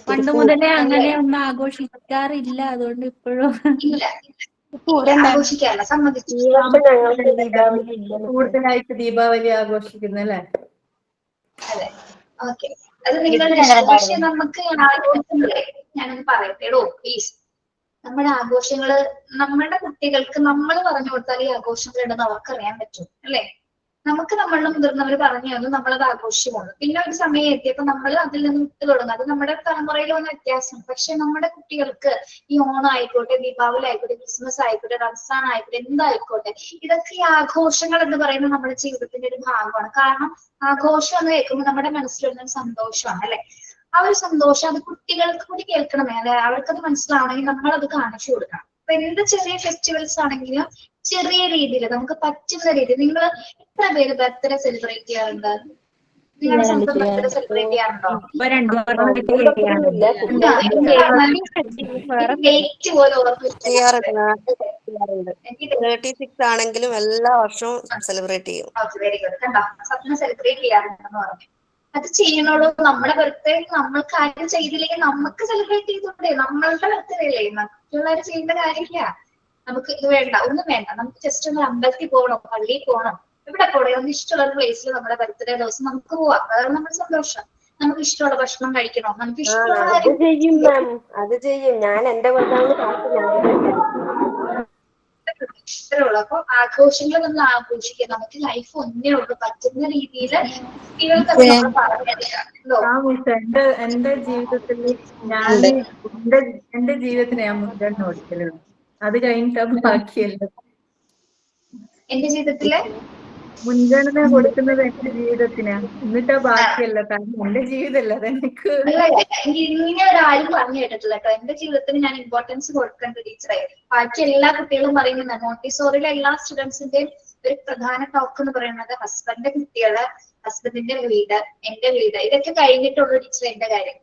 പണ്ട് മുതലേ അങ്ങനെ ഒന്നും ആഘോഷിക്കാറില്ല. അതുകൊണ്ട് ഇപ്പോഴും ഇല്ല, ആഘോഷിക്കാറില്ല. സമ്മതിച്ചു. കൂടുതലായിട്ട് ദീപാവലി ആഘോഷിക്കുന്നല്ലേ? അതെ. ഓക്കെ. അത് നിങ്ങളുടെ പക്ഷെ നമുക്ക് ആഘോഷങ്ങളെ ഞാനൊന്ന് പറയട്ടെടോ പ്ലീസ്. നമ്മുടെ ആഘോഷങ്ങള് നമ്മുടെ കുട്ടികൾക്ക് നമ്മൾ പറഞ്ഞു കൊടുത്താൽ ഈ ആഘോഷങ്ങൾ ഉണ്ടെന്ന് അവർക്ക് അറിയാൻ പറ്റും അല്ലെ? നമുക്ക് നമ്മളുടെ മുതിർന്നവർ പറഞ്ഞു തന്നു, നമ്മളത് ആഘോഷിക്കുന്നു. പിന്നെ ഒരു സമയം എത്തിയപ്പോ നമ്മൾ അതിൽ നിന്ന് വിട്ടു തുടങ്ങും. അത് നമ്മുടെ തലമുറയിൽ വന്ന വ്യത്യാസം. പക്ഷെ നമ്മുടെ കുട്ടികൾക്ക് ഈ ഓണം ആയിക്കോട്ടെ, ദീപാവലി ആയിക്കോട്ടെ, ക്രിസ്മസ് ആയിക്കോട്ടെ, റംസാൻ ആയിക്കോട്ടെ, എന്തായിക്കോട്ടെ, ഇതൊക്കെ ഈ ആഘോഷങ്ങൾ എന്ന് പറയുന്നത് നമ്മുടെ ജീവിതത്തിന്റെ ഒരു ഭാഗമാണ്. കാരണം ആഘോഷം എന്ന് കേൾക്കുമ്പോൾ നമ്മുടെ മനസ്സിൽ വരുന്ന സന്തോഷമാണ് അല്ലെ? ആ ഒരു സന്തോഷം അത് കുട്ടികൾക്ക് കൂടി കേൾക്കണമേ അല്ലെ? അവർക്കത് മനസ്സിലാവണമെങ്കിൽ നമ്മൾ അത് കാണിച്ചു കൊടുക്കണം. അപ്പൊ എന്ത് ചെറിയ ഫെസ്റ്റിവൽസ് ആണെങ്കിലും ചെറിയ രീതിയിൽ നമുക്ക് പറ്റുന്ന രീതിയിൽ. നിങ്ങൾ എത്ര പേര് ബർത്ത്ഡേ സെലിബ്രേറ്റ് ചെയ്യാറുണ്ട്? നിങ്ങളുടെ സ്വന്തം ബർത്ത്ഡേ സെലിബ്രേറ്റ് ചെയ്യാറുണ്ടോ? ഡേറ്റ് പോലെ ഉറപ്പ് എനിക്ക് 36 ആണെങ്കിലും എല്ലാ വർഷവും സെലിബ്രേറ്റ് ചെയ്യും. Very good. കണ്ടോ, സ്വപ്നം സെലിബ്രേറ്റ് ചെയ്യാറുണ്ടെന്ന് പറഞ്ഞു. അത് ചെയ്യണോടോ. നമ്മുടെ ബർത്ത്ഡേ നമ്മൾ കാര്യം ചെയ്തില്ലെങ്കിൽ നമുക്ക് സെലിബ്രേറ്റ് ചെയ്തോണ്ടേ? നമ്മളുടെ ബർത്ത്ഡേ അല്ലേ, മറ്റുള്ളവർ ചെയ്യേണ്ട കാര്യമില്ല. നമുക്ക് ഇത് വേണ്ട, ഒന്നും വേണ്ട. നമുക്ക് ജസ്റ്റ് ഒന്ന് അമ്പലത്തിൽ പോകണം, പള്ളിയിൽ പോകണം, ഇവിടെ പോകണം, നമുക്ക് ഇഷ്ടമുള്ള ഒരു പ്ലേസിൽ നമ്മുടെ ബർത്ത്ഡേ ദിവസം നമുക്ക് പോവാം. അതാണ് നമ്മുടെ സന്തോഷം. നമുക്ക് ഇഷ്ടമുള്ള ഭക്ഷണം കഴിക്കണം, നമുക്ക് ഇഷ്ടമുള്ള അത് ചെയ്യും മാം, അത് ചെയ്യും. ഞാൻ എന്റെ ഇത്രേ ഉള്ളൂ. അപ്പൊ ആഘോഷങ്ങൾ നമ്മൾ ആഘോഷിക്കുക. നമുക്ക് ലൈഫ് ഒന്നേ ഉള്ളൂ. പറ്റുന്ന രീതിയിൽ കുട്ടികൾക്ക് നമ്മൾ പറഞ്ഞെടുക്കാം. എന്റെ ജീവിതത്തിൽ എന്റെ ജീവിതത്തിന് ഞാൻ മുൻഗണന കൊടുക്കലുള്ളൂ. അത് കഴിഞ്ഞിട്ട് ബാക്കിയല്ല. എന്റെ ജീവിതത്തില് മുൻഗണന കൊടുക്കുന്നത് എന്റെ ജീവിതത്തിനാ, എന്നിട്ടാ ബാക്കിയല്ല. കാരണം എന്റെ ജീവിതമല്ല അതെനിക്ക്. ഇങ്ങനെ ഒരാളും പറഞ്ഞു കേട്ടിട്ടില്ല കേട്ടോ. എന്റെ ജീവിതത്തിന് ഞാൻ ഇമ്പോർട്ടൻസ് കൊടുക്കേണ്ട ടീച്ചറായി. ബാക്കി എല്ലാ കുട്ടികളും പറയുന്നത് മോണ്ടിസോറിയിലെ എല്ലാ സ്റ്റുഡൻസിന്റെയും ഒരു പ്രധാന ടോക്ക് എന്ന് പറയുന്നത് ഹസ്ബൻഡിന്റെ കുട്ടികള്, ഹസ്ബൻഡിന്റെ വീട്, എന്റെ വീട്, ഇതൊക്കെ കഴിഞ്ഞിട്ടുള്ള ടീച്ചർ എന്റെ കാര്യം.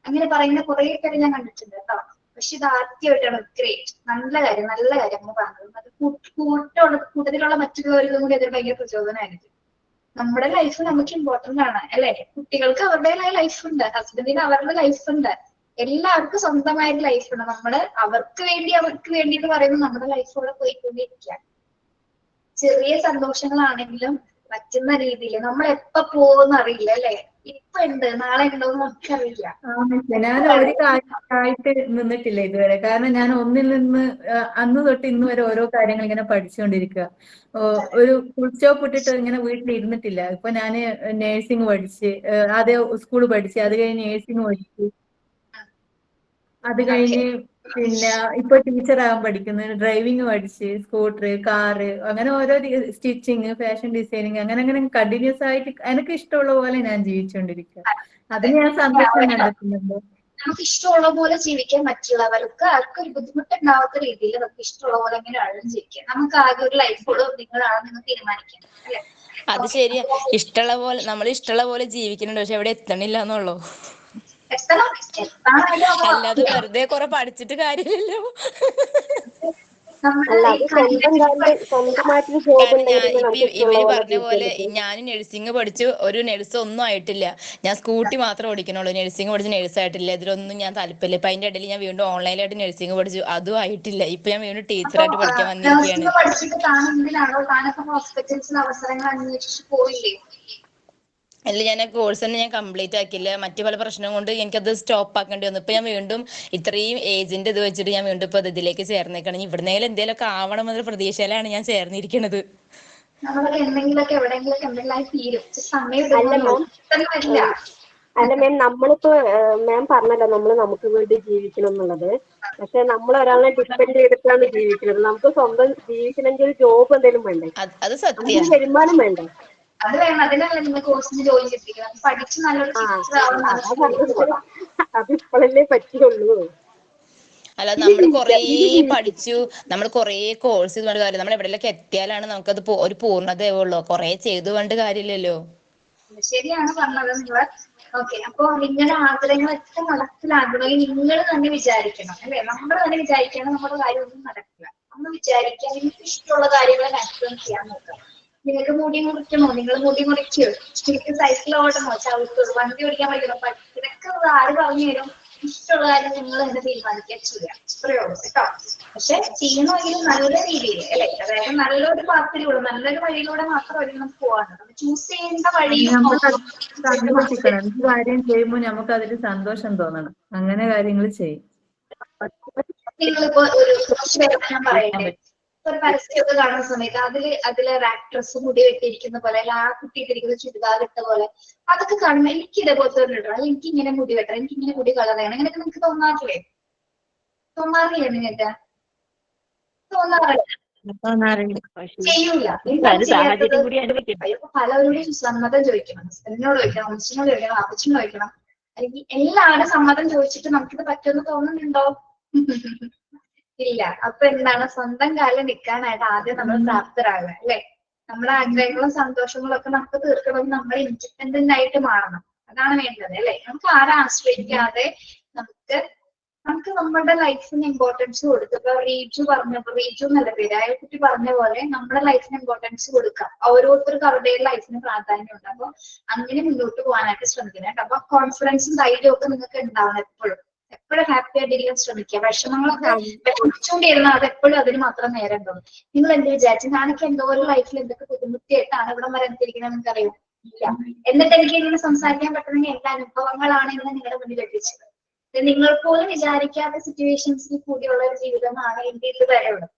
അങ്ങനെ പറയുന്ന കുറെ പേര് ഞാൻ കണ്ടിട്ടുണ്ട് കേട്ടോ. പക്ഷെ ഇത് ആദ്യമായിട്ടാണ്. ഗ്രേറ്റ്, നല്ല കാര്യം, നല്ല കാര്യം നമ്മൾ പറഞ്ഞത്. അത് കൂട്ടത്തിലുള്ള മറ്റുള്ളവർക്കും കൂടി അതൊരു ഭയങ്കര പ്രചോദനമായിരിക്കും. നമ്മുടെ ലൈഫ് നമുക്ക് ഇമ്പോർട്ടന്റ് ആണ് അല്ലെ? കുട്ടികൾക്ക് അവരുടേതായ ലൈഫ് ഉണ്ട്, ഹസ്ബൻഡിന് അവരുടെ ലൈഫ് ഉണ്ട്, എല്ലാവർക്കും സ്വന്തമായിട്ട് ലൈഫ് ഉണ്ട്. നമ്മള് അവർക്ക് വേണ്ടി എന്ന് പറയുമ്പോൾ നമ്മുടെ ലൈഫ് കൂടെ പോയിക്കൊണ്ടിരിക്കുക. ചെറിയ സന്തോഷങ്ങളാണെങ്കിലും പറ്റുന്ന രീതിയിൽ. നമ്മൾ എപ്പോ പോകുമെന്ന് അറിയില്ല അല്ലെ? ഇപ്പൊ ഉണ്ട്, നാളെ ഉണ്ടോന്ന് നമുക്കറിയില്ല. ഞാൻ ഒരു കാര്യമായിട്ട് നിന്നിട്ടില്ല ഇതുവരെ. കാരണം ഞാൻ ഒന്നിൽ നിന്ന് അന്ന് തൊട്ട് ഇന്ന് വരെ ഓരോ കാര്യങ്ങൾ ഇങ്ങനെ പഠിച്ചുകൊണ്ടിരിക്കുക. ഒരു ഫുൾ സ്റ്റോപ്പ് ഇട്ടിട്ട് ഇങ്ങനെ വീട്ടിൽ ഇരുന്നിട്ടില്ല. ഇപ്പൊ ഞാന് നേഴ്സിംഗ് പഠിച്ച്, ആദ്യം സ്കൂൾ പഠിച്ച്, അത് കഴിഞ്ഞ് നേഴ്സിംഗ് പഠിച്ചു, അത് കഴിഞ്ഞ് പിന്നെ ഇപ്പൊ ടീച്ചറാകാൻ പഠിക്കുന്നു, ഡ്രൈവിംഗ് പഠിച്ച്, സ്കൂട്ടർ, കാറ്, അങ്ങനെ ഓരോ സ്റ്റിച്ചിങ്, ഫാഷൻ ഡിസൈനിങ്, അങ്ങനെ അങ്ങനെ കണ്ടിന്യൂസ് ആയിട്ട് എനിക്ക് ഇഷ്ടമുള്ള പോലെ ഞാൻ ജീവിച്ചുകൊണ്ടിരിക്കുക. അതിന് ഞാൻ സന്തോഷം കണ്ടെത്തുന്നുണ്ട്. നമുക്ക് ഇഷ്ടമുള്ള പോലെ ജീവിക്കാൻ, മറ്റുള്ളവർക്ക് ആർക്കും ഒരു ബുദ്ധിമുട്ടുണ്ടാവാത്ത രീതിയിൽ നമുക്ക് ഇഷ്ടമുള്ള പോലെ എങ്ങനെയാണ് ജീവിക്കുക. നമുക്ക് ആകെ ഒരു ലൈഫോട് നിങ്ങളാണ് നിങ്ങൾ തീരുമാനിക്കുന്നത് അല്ലെ? അത് ശരിയാ. ഇഷ്ടമുള്ള പോലെ നമ്മൾ ഇഷ്ടമുള്ള പോലെ ജീവിക്കുന്നുണ്ട്, പക്ഷെ എവിടെ എത്തണില്ല എന്നുള്ളൂ. അല്ലാതെ വെറുതെ കുറെ പഠിച്ചിട്ട് കാര്യമില്ലല്ലോ. അല്ല, അത് സ്വന്തം കാലില് സ്വന്തമായിട്ടൊരു ജോബ് കാരണം ഞാൻ ഉണ്ടെങ്കിൽ ഇപ്പൊ നമുക്ക് ഇഷ്ടമുള്ള ഇവര് പോലെ പറഞ്ഞ ജീവിക്കാൻ പോലെ പറ്റും. ഞാൻ നഴ്സിംഗ് പഠിച്ചു, ഒരു നഴ്സ് ഒന്നും ആയിട്ടില്ല. ഞാൻ സ്കൂട്ടി മാത്രം ഓടിക്കണുള്ളൂ, നഴ്സിംഗ് പഠിച്ച് നഴ്സ് ആയിട്ടില്ല. ഇതിലൊന്നും ഞാൻ താല്പര്യമില്ല. ഇപ്പൊ അതിന്റെ ഇടയിൽ ഞാൻ വീണ്ടും ഓൺലൈനായിട്ട് നഴ്സിംഗ് പഠിച്ചു, അതും ആയിട്ടില്ല. ഇപ്പൊ ഞാൻ വീണ്ടും ടീച്ചറായിട്ട് പഠിക്കാൻ വന്നിരിക്കുകയാണ്. പഠിച്ചിട്ട് താൻ എന്തിനാണോ, താനൊക്കെ ഹോസ്പിറ്റൽസിൽ അവസരങ്ങൾ അന്വേഷിച്ച് പോയില്ലേ? അല്ല, ഞാൻ കോഴ്സ് തന്നെ ഞാൻ കംപ്ലീറ്റ് ആക്കില്ല. മറ്റു പല പ്രശ്നം കൊണ്ട് എനിക്കത് സ്റ്റോപ്പ് ആക്കേണ്ടി വന്നു. ഇപ്പൊ ഞാൻ വീണ്ടും ഇത്രയും ഏജിന്റെ ഇത് വെച്ചിട്ട് ഞാൻ വീണ്ടും ഇപ്പൊ ഇതിലേക്ക് ചേർന്നേക്കണം. ഇവിടുന്നേലും എന്തെങ്കിലുമൊക്കെ ആവണം എന്നൊരു പ്രതീക്ഷയിലാണ് ഞാൻ ചേർന്നിരിക്കുന്നത്. നമ്മളൊക്കെ എന്തെങ്കിലുമൊക്കെ എവിടെയെങ്കിലൊക്കെ എന്തെങ്കിലും തീരും. സമയം അല്ല മാം, അല്ല മാം, നമ്മളിപ്പോ മാം പറഞ്ഞല്ലോ നമ്മൾ നമുക്ക് വേണ്ടി ജീവിക്കണം എന്നുള്ളത്. പക്ഷെ നമ്മൾ ഒരാളെ ഡിപ്പെൻഡ് ചെയ്തിട്ടാണ് ജീവിക്കുന്നത്. നമുക്ക് സ്വന്തം ജീവിക്കണമെങ്കിൽ ഒരു ജോബ് എന്തെങ്കിലും വേണ്ടേ? അത് സത്യം. വരുമാനം വേണ്ടേ? അത് വേണം. അതിനല്ല നിങ്ങൾ കോഴ്സിന് ജോയിൻ ചെയ്തിരിക്കുന്നത്. പഠിച്ച് നല്ലൊരു അത് ഇപ്പോഴല്ലേ പറ്റുള്ളൂ. അല്ല, നമ്മൾ കൊറേ പഠിച്ചു, നമ്മൾ കൊറേ കോഴ്സ് ചെയ്ത് കൊണ്ട് കാര്യം, നമ്മൾ എവിടെയൊക്കെ എത്തിയാലാണ് നമുക്കത് ഒരു പൂർണ്ണതയുള്ളൂ. കൊറേ ചെയ്തു കൊണ്ട് കാര്യമില്ലല്ലോ. ശരിയാണ് പറഞ്ഞത് നിങ്ങള്. ഓക്കെ, അപ്പൊ നിങ്ങളുടെ ആഗ്രഹങ്ങളൊക്കെ നടപ്പിലാക്കണമെങ്കിൽ നിങ്ങൾ തന്നെ വിചാരിക്കണം അല്ലെ? നമ്മൾ തന്നെ വിചാരിക്കണം നമ്മുടെ കാര്യം ഒന്നും നടക്കില്ല. നമ്മൾ വിചാരിക്കാൻ നിങ്ങൾക്ക് ഇഷ്ടമുള്ള കാര്യങ്ങൾ മാക്സിമം ചെയ്യാൻ നോക്കാം. നിങ്ങൾക്ക് മുടി മുറിക്കണോ, നിങ്ങൾ മുടി മുറിക്കോ, നിങ്ങൾക്ക് സൈക്കിൾ ഓടണോ, ചവിട്ടോ, വണ്ടി ഓടിക്കാൻ പഠിക്കണോ, ഇതൊക്കെ ആര് പറഞ്ഞു തരും? ഇഷ്ടമുള്ള കാര്യം നിങ്ങൾ തന്നെ തീരുമാനിക്കാൻ ചെയ്യാം. ഇത്രയേ ഉള്ളൂ കേട്ടോ. പക്ഷെ ചെയ്യണമെങ്കിൽ നല്ല രീതിയിൽ അല്ലെ? അതായത് നല്ലൊരു പാത്തിലൂടെ, നല്ലൊരു വഴിയിലൂടെ മാത്രമല്ല നമുക്ക് പോകാൻ. ചൂസ് ചെയ്യേണ്ട വഴി സന്തോഷിക്കണം. എന്ത് കാര്യം ചെയ്യുമ്പോൾ നമുക്ക് അതിൽ സന്തോഷം തോന്നണം. അങ്ങനെ കാര്യങ്ങൾ ചെയ്യും. നിങ്ങളിപ്പോ ഒരു കുറച്ച് പേരെ ഞാൻ പറയട്ടെ, ഒരു പരസ്യമൊക്കെ കാണുന്ന സമയത്ത് അതിലെ ആക്ട്രസ് മുടി വെട്ടിയിരിക്കുന്ന പോലെ, അല്ല ആ കുട്ടി ഇട്ടിരിക്കുന്ന ചുരിദാർ ഇട്ട പോലെ, അതൊക്കെ കാണുമ്പോൾ എനിക്ക് ഇതേപോലത്തെ ഒരു ഇടണം, എനിക്ക് ഇങ്ങനെ മുടി വെട്ടണം, എനിക്ക് ഇങ്ങനെ മുടി കളർ ചെയ്യണം, അങ്ങനെയൊക്കെ നിങ്ങൾക്ക് തോന്നാറില്ലേ? തോന്നാറില്ലേ നിങ്ങൾക്ക്? തോന്നാറുണ്ട്. ചെയ്യൂല. പലവരുടെ സമ്മതം ചോദിക്കണം. ഹസ്ബൻഡിനോട് ചോദിക്കണം, അമ്മച്ചിനോട് ചോദിക്കണം, അപ്പച്ചനോട് ചോദിക്കണം, അല്ലെങ്കിൽ എല്ലാവരും സമ്മതം ചോദിച്ചിട്ട് നമുക്കിത് പറ്റുമെന്ന് തോന്നുന്നുണ്ടോ? ഇല്ല. അപ്പൊ എന്താണ്? സ്വന്തം കാലിൽ നിൽക്കാനായിട്ട് ആദ്യം നമ്മൾ പ്രാപ്തരാകുക അല്ലെ? നമ്മുടെ ആഗ്രഹങ്ങളും സന്തോഷങ്ങളും ഒക്കെ നമുക്ക് തീർക്കണമെങ്കിൽ നമ്മൾ ഇൻഡിപെൻഡന്റ് ആയിട്ട് മാറണം. അതാണ് വേണ്ടത് അല്ലെ? നമുക്ക് ആരെ ആശ്രയിക്കാതെ നമുക്ക് നമ്മുടെ ലൈഫിന് ഇമ്പോർട്ടൻസ് കൊടുക്കുക. ഇപ്പൊ റീജു എന്നല്ല പേര്, ആ കുട്ടി പറഞ്ഞ പോലെ നമ്മുടെ ലൈഫിന് ഇമ്പോർട്ടൻസ് കൊടുക്കാം. ഓരോരുത്തർക്കും അവരുടെ ലൈഫിന് പ്രാധാന്യമുണ്ട്. അപ്പൊ അങ്ങനെ മുന്നോട്ട് പോകാനായിട്ട് ശ്രമിക്കണം. അപ്പൊ കോൺഫിഡൻസും ധൈര്യവും ഒക്കെ നിങ്ങൾക്ക് ഉണ്ടാവണം. എപ്പോഴും ഹാപ്പി ആയിട്ടിരിക്കാൻ ശ്രമിക്കുക. വിഷമങ്ങളൊക്കെ വിഷമിച്ചുകൊണ്ടിരുന്നാൽ അത് എപ്പോഴും അതിന് മാത്രം നേരം ഉണ്ടാവും. നിങ്ങൾ എന്ത് വിചാരിച്ചു? ഞാനൊക്കെ എന്തോ ഒരു ലൈഫിൽ എന്തൊക്കെ ബുദ്ധിമുട്ടിയായിട്ടാണ് ഇവിടെ വരെ എത്തിയിരിക്കുന്നത് നിങ്ങൾക്ക് അറിയാം. ഇല്ല. എന്നിട്ട് എനിക്ക് ഇങ്ങനെ സംസാരിക്കാൻ പറ്റുന്നെങ്കിൽ എല്ലാ അനുഭവങ്ങളാണ് ഇന്ന് നിങ്ങളുടെ മുന്നിൽ എത്തിച്ചത്. നിങ്ങൾ പോലും വിചാരിക്കാത്ത സിറ്റുവേഷൻസിൽ കൂടിയുള്ള ഒരു ജീവിതമാണ് എന്റെ ഇത് വരെ ഉള്ളത്.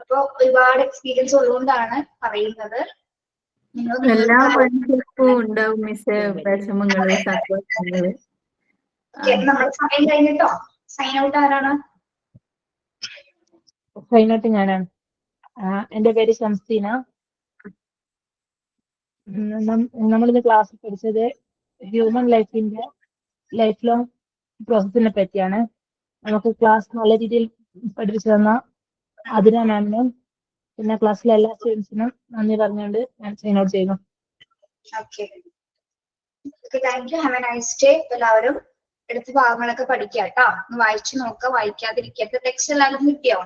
അപ്പൊ ഒരുപാട് എക്സ്പീരിയൻസ് ഉള്ളതുകൊണ്ടാണ് പറയുന്നത്. എല്ലാ മനുഷ്യർക്കും ഉണ്ടാവും മിസ്സേ വിഷമങ്ങള്, സന്തോഷങ്ങള്. നമ്മുടെ സമയം കഴിഞ്ഞിട്ടോ. സൈൻ ഔട്ട് ആരാണ്? സൈൻ ഔട്ട് ഞാനാണ്. എന്റെ പേര് ഷംസീന. നമ്മളിന്ന് ക്ലാസ്സിൽ പഠിച്ചത് ഹ്യൂമൻ ലൈഫ് ലോങ് പ്രോസസ്സിനെ പറ്റിയാണ്. നമുക്ക് ക്ലാസ് നല്ല രീതിയിൽ പഠിപ്പിച്ചു തന്ന ആതിര മാമിനും പിന്നെ ക്ലാസ്സിലെ എല്ലാ സ്റ്റുഡൻസിനും നന്ദി പറഞ്ഞുകൊണ്ട് ഞാൻ സൈൻ ഔട്ട് ചെയ്യുന്നു. Thank you. Have A nice day. എല്ലാവരും എടുത്ത ഭാഗങ്ങളൊക്കെ പഠിക്കുക കേട്ടോ. വായിച്ചു നോക്കുക, വായിക്കാതിരിക്കരുത്. ടെക്സ്റ്റ് എല്ലാവരും കിട്ടിയോ?